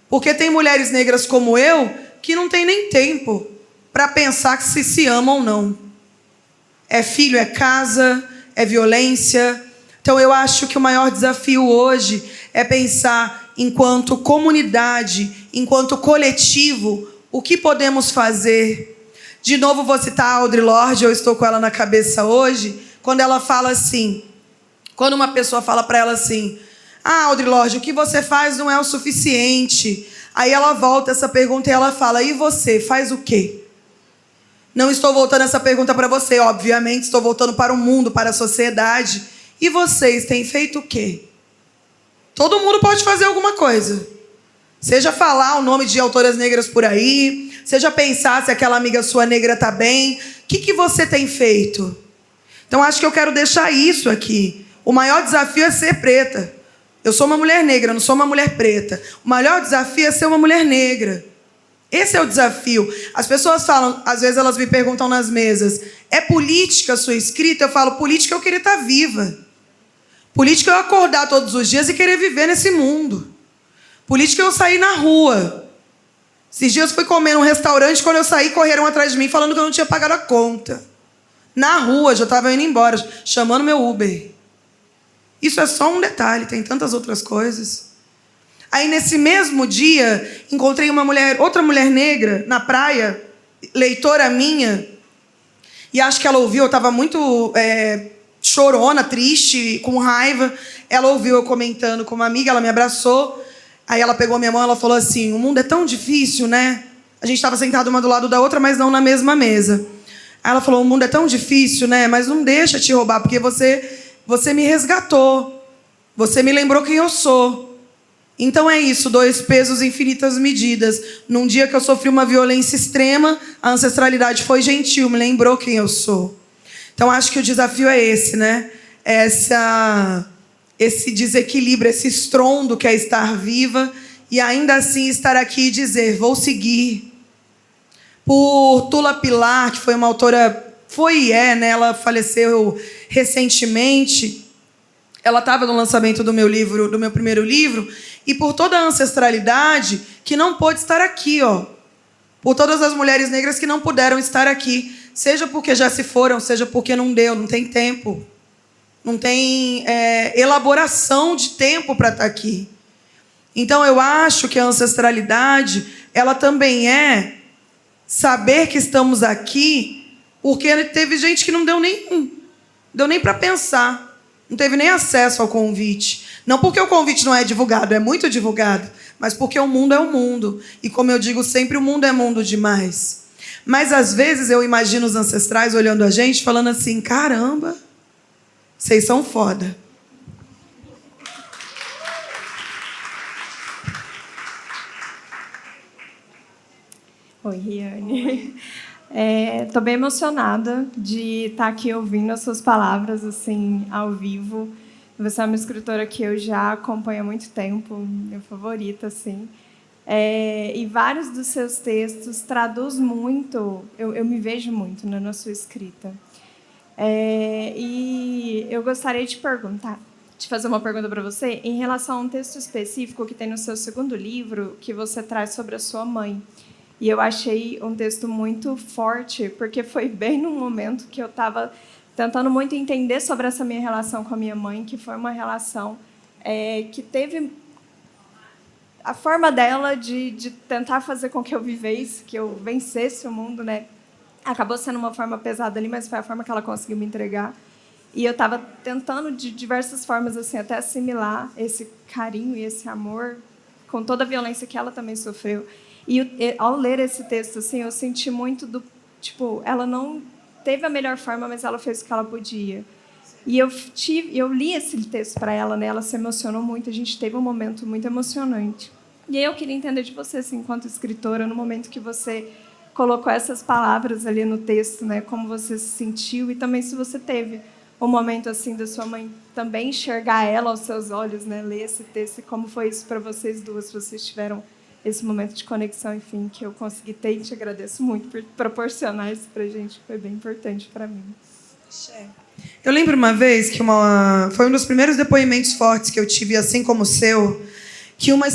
Porque tem mulheres negras como eu que não tem nem tempo para pensar que se amam ou não. É filho, é casa, é violência. Então, eu acho que o maior desafio hoje é pensar, enquanto comunidade, enquanto coletivo, o que podemos fazer. De novo, vou citar a Audre Lorde, eu estou com ela na cabeça hoje, quando ela fala assim, quando uma pessoa fala para ela assim, Audre Lorde, o que você faz não é o suficiente. Aí ela volta essa pergunta e ela fala, e você, faz o quê? Não estou voltando essa pergunta para você, obviamente, estou voltando para o mundo, para a sociedade. E vocês têm feito o quê? Todo mundo pode fazer alguma coisa. Seja falar o nome de autoras negras por aí, seja pensar se aquela amiga sua negra está bem. O que você tem feito? Então, acho que eu quero deixar isso aqui. O maior desafio é ser preta. Eu sou uma mulher negra, não sou uma mulher preta. O maior desafio é ser uma mulher negra. Esse é o desafio. As pessoas falam, às vezes elas me perguntam nas mesas, é política a sua escrita? Eu falo, política é eu querer estar viva. Política é eu acordar todos os dias e querer viver nesse mundo. Política é eu sair na rua. Esses dias eu fui comer num restaurante, quando eu saí, correram atrás de mim falando que eu não tinha pagado a conta. Na rua, já estava indo embora, chamando meu Uber. Isso é só um detalhe, tem tantas outras coisas. Aí, nesse mesmo dia, encontrei outra mulher negra na praia, leitora minha, e acho que ela ouviu, eu estava muito chorona, triste, com raiva. Ela ouviu eu comentando com uma amiga, ela me abraçou. Aí ela pegou minha mão e ela falou assim, o mundo é tão difícil, né? A gente estava sentado uma do lado da outra, mas não na mesma mesa. Aí ela falou, o mundo é tão difícil, né? Mas não deixa te roubar, porque você me resgatou. Você me lembrou quem eu sou. Então é isso, 2 pesos, infinitas medidas. Num dia que eu sofri uma violência extrema, a ancestralidade foi gentil, me lembrou quem eu sou. Então acho que o desafio é esse, né? Esse desequilíbrio, esse estrondo que é estar viva e ainda assim estar aqui e dizer, vou seguir. Por Tula Pilar, que foi uma autora, né? Ela faleceu recentemente. Ela estava no lançamento do meu primeiro livro, e por toda a ancestralidade que não pôde estar aqui, ó. Por todas as mulheres negras que não puderam estar aqui, seja porque já se foram, seja porque não deu, não tem tempo. Não tem elaboração de tempo para estar aqui. Então, eu acho que a ancestralidade, ela também é saber que estamos aqui, porque teve gente que não deu nem para pensar, não teve nem acesso ao convite. Não porque o convite não é divulgado, é muito divulgado, mas porque o mundo é o mundo. E como eu digo sempre, o mundo é mundo demais. Mas, às vezes, eu imagino os ancestrais olhando a gente, falando assim, caramba, vocês são foda. Oi, Riane. Estou bem emocionada de estar aqui ouvindo as suas palavras assim, ao vivo. Você é uma escritora que eu já acompanho há muito tempo, minha favorita, assim. E vários dos seus textos traduz muito, eu me vejo muito, né, na sua escrita. E eu gostaria de fazer uma pergunta para você em relação a um texto específico que tem no seu 2º livro, que você traz sobre a sua mãe. E eu achei um texto muito forte, porque foi bem num momento que eu estava tentando muito entender sobre essa minha relação com a minha mãe, que foi uma relação que teve a forma dela de tentar fazer com que eu vivesse, que eu vencesse o mundo, né? Acabou sendo uma forma pesada ali, mas foi a forma que ela conseguiu me entregar. E eu estava tentando, de diversas formas, assim, até assimilar esse carinho e esse amor com toda a violência que ela também sofreu. E ao ler esse texto, assim, eu senti muito ela não teve a melhor forma, mas ela fez o que ela podia. E eu li esse texto para ela, né? Ela se emocionou muito, a gente teve um momento muito emocionante. E aí eu queria entender de você, assim, enquanto escritora, no momento que você colocou essas palavras ali no texto, né? Como você se sentiu e também se você teve um momento assim da sua mãe também enxergar ela aos seus olhos, né? Ler esse texto e como foi isso para vocês duas, se vocês tiveram esse momento de conexão, enfim, que eu consegui ter, e te agradeço muito por proporcionar isso pra gente, foi bem importante para mim. Eu lembro uma vez que foi um dos primeiros depoimentos fortes que eu tive, assim como o seu, que uma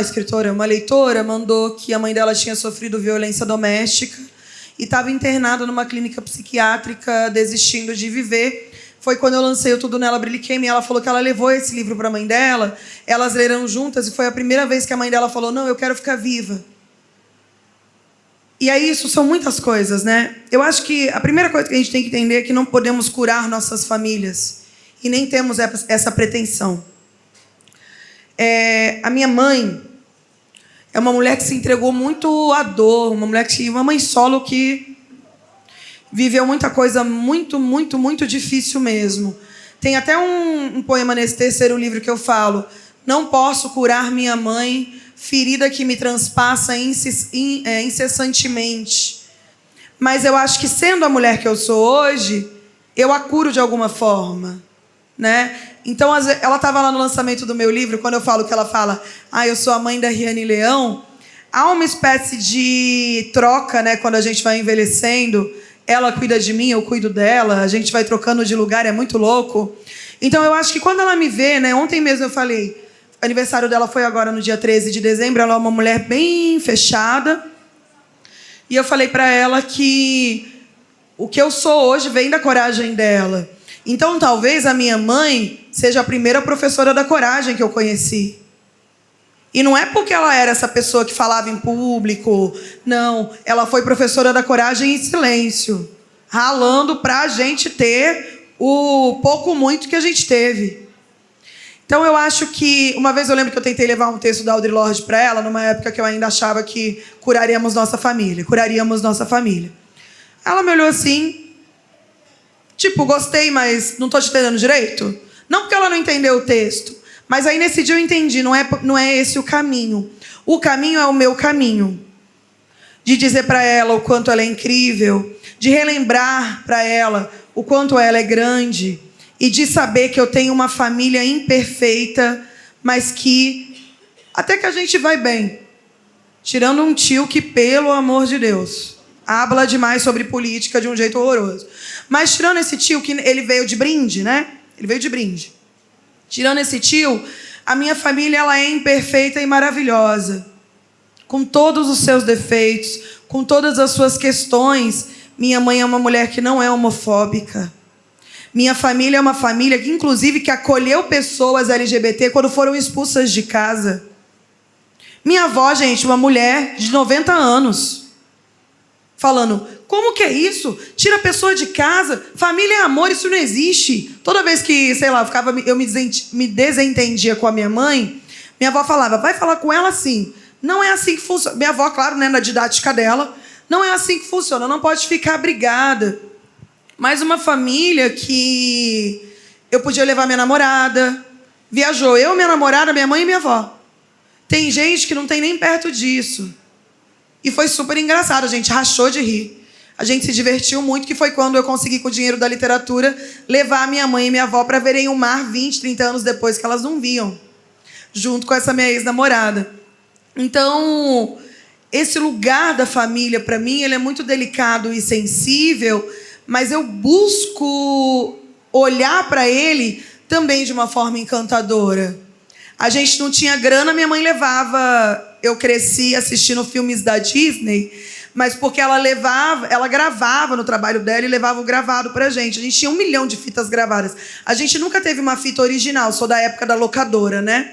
escritora, uma leitora, mandou que a mãe dela tinha sofrido violência doméstica e estava internada numa clínica psiquiátrica, desistindo de viver. Foi quando eu lancei o Tudo Nela Brilha e Queime, e ela falou que ela levou esse livro para a mãe dela, elas leram juntas, e foi a primeira vez que a mãe dela falou: não, eu quero ficar viva. E aí, isso são muitas coisas, né? Eu acho que a primeira coisa que a gente tem que entender é que não podemos curar nossas famílias. E nem temos essa pretensão. A minha mãe é uma mulher que se entregou muito à dor, uma mãe solo que viveu muita coisa muito, muito, muito difícil mesmo. Tem até um poema nesse terceiro livro que eu falo: não posso curar minha mãe, ferida que me transpassa incessantemente. Mas eu acho que, sendo a mulher que eu sou hoje, eu a curo de alguma forma, né? Então, ela estava lá no lançamento do meu livro, quando eu falo que ela fala: eu sou a mãe da Riane Leão, há uma espécie de troca, né? Quando a gente vai envelhecendo, ela cuida de mim, eu cuido dela, a gente vai trocando de lugar, é muito louco. Então, eu acho que quando ela me vê, né? Ontem mesmo eu falei, o aniversário dela foi agora no dia 13 de dezembro, ela é uma mulher bem fechada. E eu falei para ela que o que eu sou hoje vem da coragem dela. Então, talvez a minha mãe seja a primeira professora da coragem que eu conheci. E não é porque ela era essa pessoa que falava em público. Não, ela foi professora da coragem em silêncio, ralando para a gente ter o pouco muito que a gente teve. Então, eu acho que... Uma vez eu lembro que eu tentei levar um texto da Audre Lorde para ela, numa época que eu ainda achava que curaríamos nossa família. Ela me olhou assim, tipo, gostei, mas não estou te entendendo direito? Não porque ela não entendeu o texto, mas aí nesse dia eu entendi, não é esse o caminho. O caminho é o meu caminho. De dizer para ela o quanto ela é incrível, de relembrar para ela o quanto ela é grande, e de saber que eu tenho uma família imperfeita, mas que até que a gente vai bem. Tirando um tio que, pelo amor de Deus, habla demais sobre política de um jeito horroroso. Mas tirando esse tio, que ele veio de brinde, né? Ele veio de brinde. Tirando esse tio, a minha família, ela é imperfeita e maravilhosa. Com todos os seus defeitos, com todas as suas questões. Minha mãe é uma mulher que não é homofóbica. Minha família é uma família que, inclusive, que acolheu pessoas LGBT quando foram expulsas de casa. Minha avó, gente, uma mulher de 90 anos, falando: como que é isso? Tira a pessoa de casa, família é amor, isso não existe. Toda vez que, sei lá, eu me desentendia com a minha mãe, minha avó falava: vai falar com ela assim. Não é assim que funciona. Minha avó, claro, né, na didática dela, não é assim que funciona, não pode ficar brigada. Mas uma família que eu podia levar minha namorada, viajou eu, minha namorada, minha mãe e minha avó. Tem gente que não tem nem perto disso. E foi super engraçado, a gente rachou de rir. A gente se divertiu muito, que foi quando eu consegui, com o dinheiro da literatura, levar a minha mãe e minha avó para verem o mar 20, 30 anos depois, que elas não viam, junto com essa minha ex-namorada. Então, esse lugar da família, para mim, ele é muito delicado e sensível, mas eu busco olhar para ele também de uma forma encantadora. A gente não tinha grana, minha mãe levava... Eu cresci assistindo filmes da Disney, mas porque ela gravava no trabalho dela e levava o gravado pra gente. A gente tinha 1 milhão de fitas gravadas. A gente nunca teve uma fita original, sou da época da locadora, né?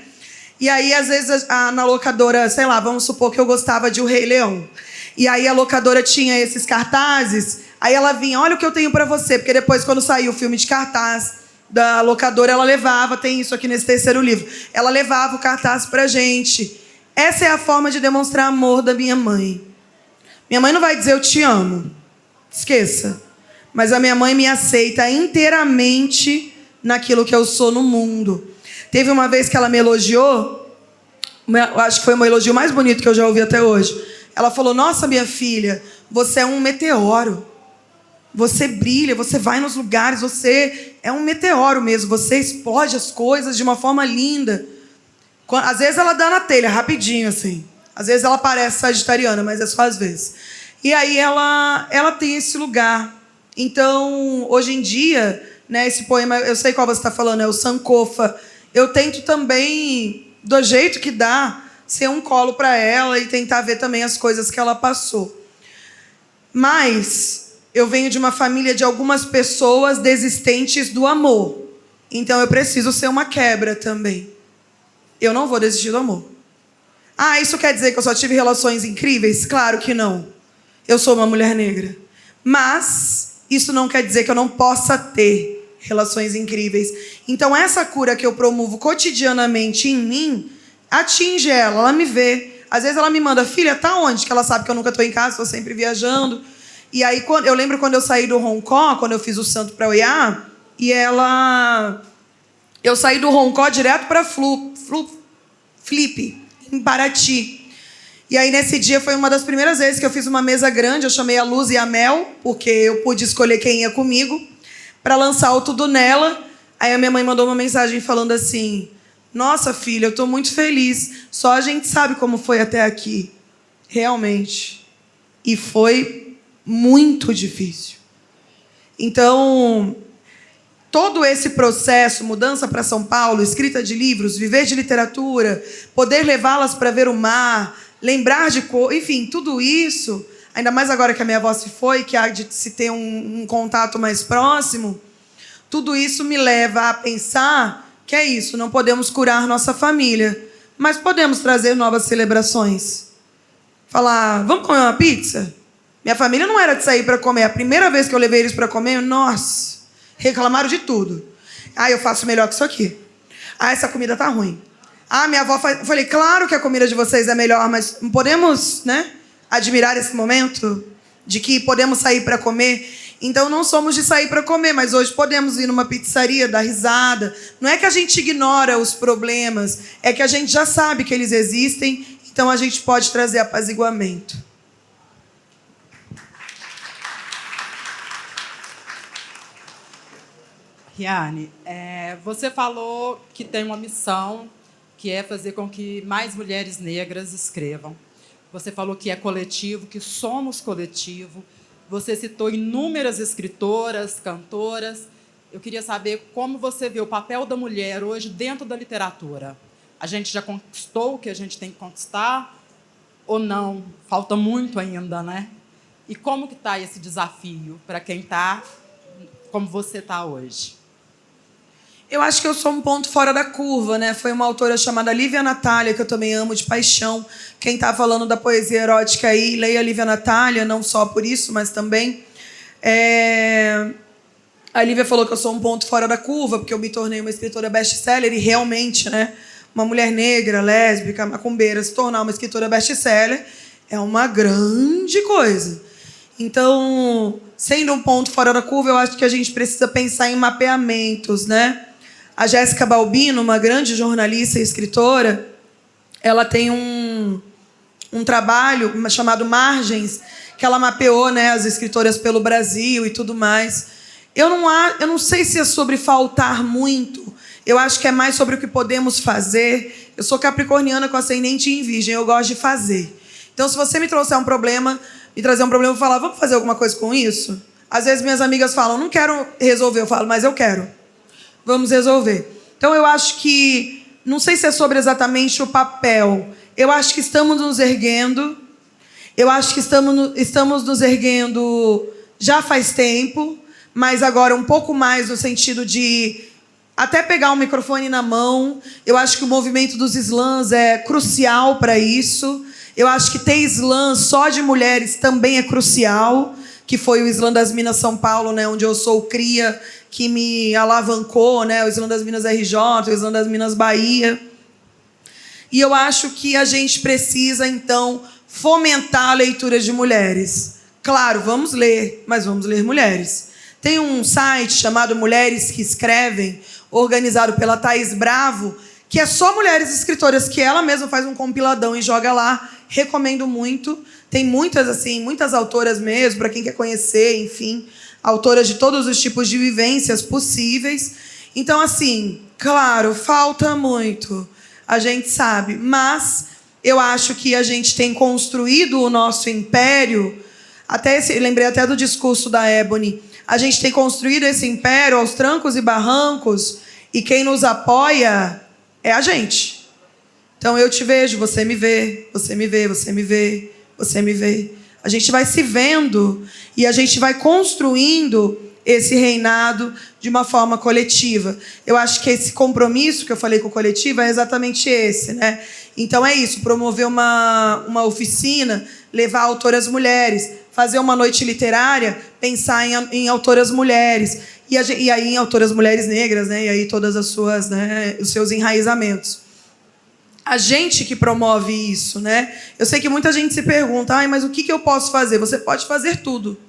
E aí, às vezes, na locadora, sei lá, vamos supor que eu gostava de O Rei Leão. E aí a locadora tinha esses cartazes, aí ela vinha: olha o que eu tenho pra você, porque depois, quando saiu o filme de cartaz da locadora, ela levava, tem isso aqui nesse terceiro livro, ela levava o cartaz pra gente. Essa é a forma de demonstrar amor da minha mãe. Minha mãe não vai dizer eu te amo, esqueça. Mas a minha mãe me aceita inteiramente naquilo que eu sou no mundo. Teve uma vez que ela me elogiou, acho que foi o elogio mais bonito que eu já ouvi até hoje. Ela falou: nossa, minha filha, você é um meteoro. Você brilha, você vai nos lugares, você é um meteoro mesmo. Você explode as coisas de uma forma linda. Às vezes ela dá na telha, rapidinho, assim. Às vezes ela parece sagitariana, mas é só às vezes. E aí ela tem esse lugar. Então, hoje em dia, né, esse poema, eu sei qual você está falando, é o Sankofa. Eu tento também, do jeito que dá, ser um colo para ela e tentar ver também as coisas que ela passou. Mas eu venho de uma família de algumas pessoas desistentes do amor. Então eu preciso ser uma quebra também. Eu não vou desistir do amor. Ah, isso quer dizer que eu só tive relações incríveis? Claro que não. Eu sou uma mulher negra. Mas isso não quer dizer que eu não possa ter relações incríveis. Então essa cura que eu promovo cotidianamente em mim atinge ela me vê. Às vezes ela me manda, filha, tá onde? Que ela sabe que eu nunca estou em casa, estou sempre viajando. E aí eu lembro quando eu saí do Hong Kong, quando eu fiz o santo para Oiá, e eu saí do Hong Kong direto para Flip, em Paraty. E aí nesse dia foi uma das primeiras vezes que eu fiz uma mesa grande, eu chamei a Luz e a Mel, porque eu pude escolher quem ia comigo, para lançar o Tudo Nela. Aí a minha mãe mandou uma mensagem falando assim: nossa, filha, eu estou muito feliz. Só a gente sabe como foi até aqui. Realmente. E foi muito difícil. Então, todo esse processo, mudança para São Paulo, escrita de livros, viver de literatura, poder levá-las para ver o mar, lembrar de enfim, tudo isso, ainda mais agora que a minha avó se foi, que há de se ter um contato mais próximo, tudo isso me leva a pensar que é isso, não podemos curar nossa família, mas podemos trazer novas celebrações. Falar, vamos comer uma pizza? Minha família não era de sair para comer. A primeira vez que eu levei eles para comer, nossa, reclamaram de tudo. Ah, eu faço melhor que isso aqui. Ah, essa comida tá ruim. Ah, minha avó faz... Eu falei, claro que a comida de vocês é melhor, mas não podemos, né, admirar esse momento de que podemos sair para comer. Então, não somos de sair para comer, mas hoje podemos ir numa pizzaria, dar risada. Não é que a gente ignora os problemas, é que a gente já sabe que eles existem, então a gente pode trazer apaziguamento. Riane, você falou que tem uma missão, que é fazer com que mais mulheres negras escrevam. Você falou que é coletivo, que somos coletivo. Você citou inúmeras escritoras, cantoras. Eu queria saber como você vê o papel da mulher hoje dentro da literatura. A gente já conquistou o que a gente tem que conquistar ou não? Falta muito ainda, né? E como que está esse desafio para quem está como você está hoje? Eu acho que eu sou um ponto fora da curva, né? Foi uma autora chamada Lívia Natália, que eu também amo de paixão. Quem está falando da poesia erótica aí, leia a Lívia Natália, não só por isso, mas também. A Lívia falou que eu sou um ponto fora da curva, porque eu me tornei uma escritora best-seller, e realmente, né, uma mulher negra, lésbica, macumbeira, se tornar uma escritora best-seller é uma grande coisa. Então, sendo um ponto fora da curva, eu acho que a gente precisa pensar em mapeamentos, né? A Jéssica Balbino, uma grande jornalista e escritora, ela tem um trabalho chamado Margens, que ela mapeou, né, as escritoras pelo Brasil e tudo mais. Eu não sei se é sobre faltar muito, eu acho que é mais sobre o que podemos fazer. Eu sou capricorniana com ascendente em virgem, eu gosto de fazer. Então, se você me trouxer um problema, me trazer um problema, eu vou falar, vamos fazer alguma coisa com isso? Às vezes minhas amigas falam, não quero resolver, eu falo, mas eu quero. Vamos resolver. Então, eu acho que, não sei se é sobre exatamente o papel, eu acho que estamos nos erguendo, eu acho que estamos nos erguendo já faz tempo, mas agora um pouco mais no sentido de até pegar o microfone na mão. Eu acho que o movimento dos slams é crucial para isso. Eu acho que ter slam só de mulheres também é crucial, que foi o slam das Minas São Paulo, né, onde eu sou cria, que me alavancou, né, o slam das Minas RJ, o slam das Minas Bahia. E eu acho que a gente precisa, então, fomentar a leitura de mulheres. Claro, vamos ler, mas vamos ler mulheres. Tem um site chamado Mulheres que Escrevem, organizado pela Thaís Bravo, que é só mulheres escritoras, que ela mesma faz um compiladão e joga lá. Recomendo muito. Tem muitas, assim, muitas autoras mesmo, para quem quer conhecer, enfim, autoras de todos os tipos de vivências possíveis. Então, assim, claro, falta muito, a gente sabe, mas eu acho que a gente tem construído o nosso império, lembrei até do discurso da Ebony, a gente tem construído esse império aos trancos e barrancos, e quem nos apoia é a gente. Então eu te vejo, você me vê, você me vê, você me vê, você me vê. A gente vai se vendo e a gente vai construindo esse reinado de uma forma coletiva. Eu acho que esse compromisso que eu falei com o coletivo é exatamente esse, né? Então é isso, promover uma oficina, levar autoras mulheres, fazer uma noite literária, pensar em autoras mulheres, e aí em autoras mulheres negras, né? E aí todas as suas, né, os seus enraizamentos. A gente que promove isso, né? Eu sei que muita gente se pergunta, mas o que eu posso fazer? Você pode fazer tudo.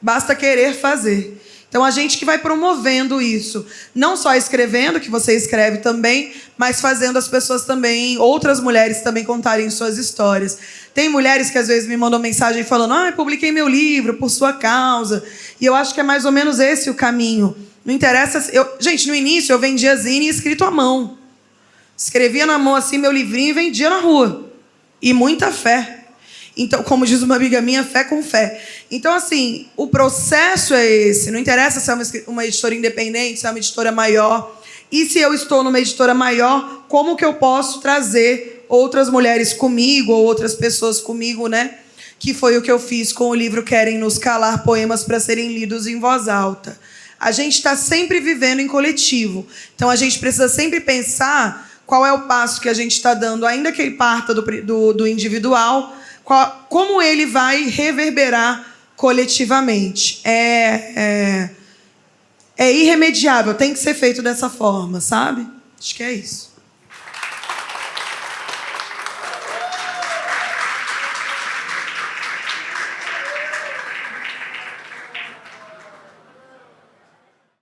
Basta querer fazer. Então, a gente que vai promovendo isso. Não só escrevendo, que você escreve também, mas fazendo as pessoas também, outras mulheres também contarem suas histórias. Tem mulheres que às vezes me mandam mensagem falando, publiquei meu livro por sua causa. E eu acho que é mais ou menos esse o caminho. Não interessa... Gente, no início eu vendia zine escrito à mão. Escrevia na mão assim meu livrinho e vendia na rua. E muita fé. Então, como diz uma amiga minha, fé com fé. Então, assim, o processo é esse. Não interessa se é uma editora independente, se é uma editora maior. E se eu estou numa editora maior, como que eu posso trazer outras mulheres comigo, ou outras pessoas comigo, né? Que foi o que eu fiz com o livro Querem Nos Calar, poemas para serem lidos em voz alta. A gente está sempre vivendo em coletivo. Então, a gente precisa sempre pensar qual é o passo que a gente está dando, ainda que ele parta do individual, como ele vai reverberar coletivamente. É irremediável, tem que ser feito dessa forma, sabe? Acho que é isso.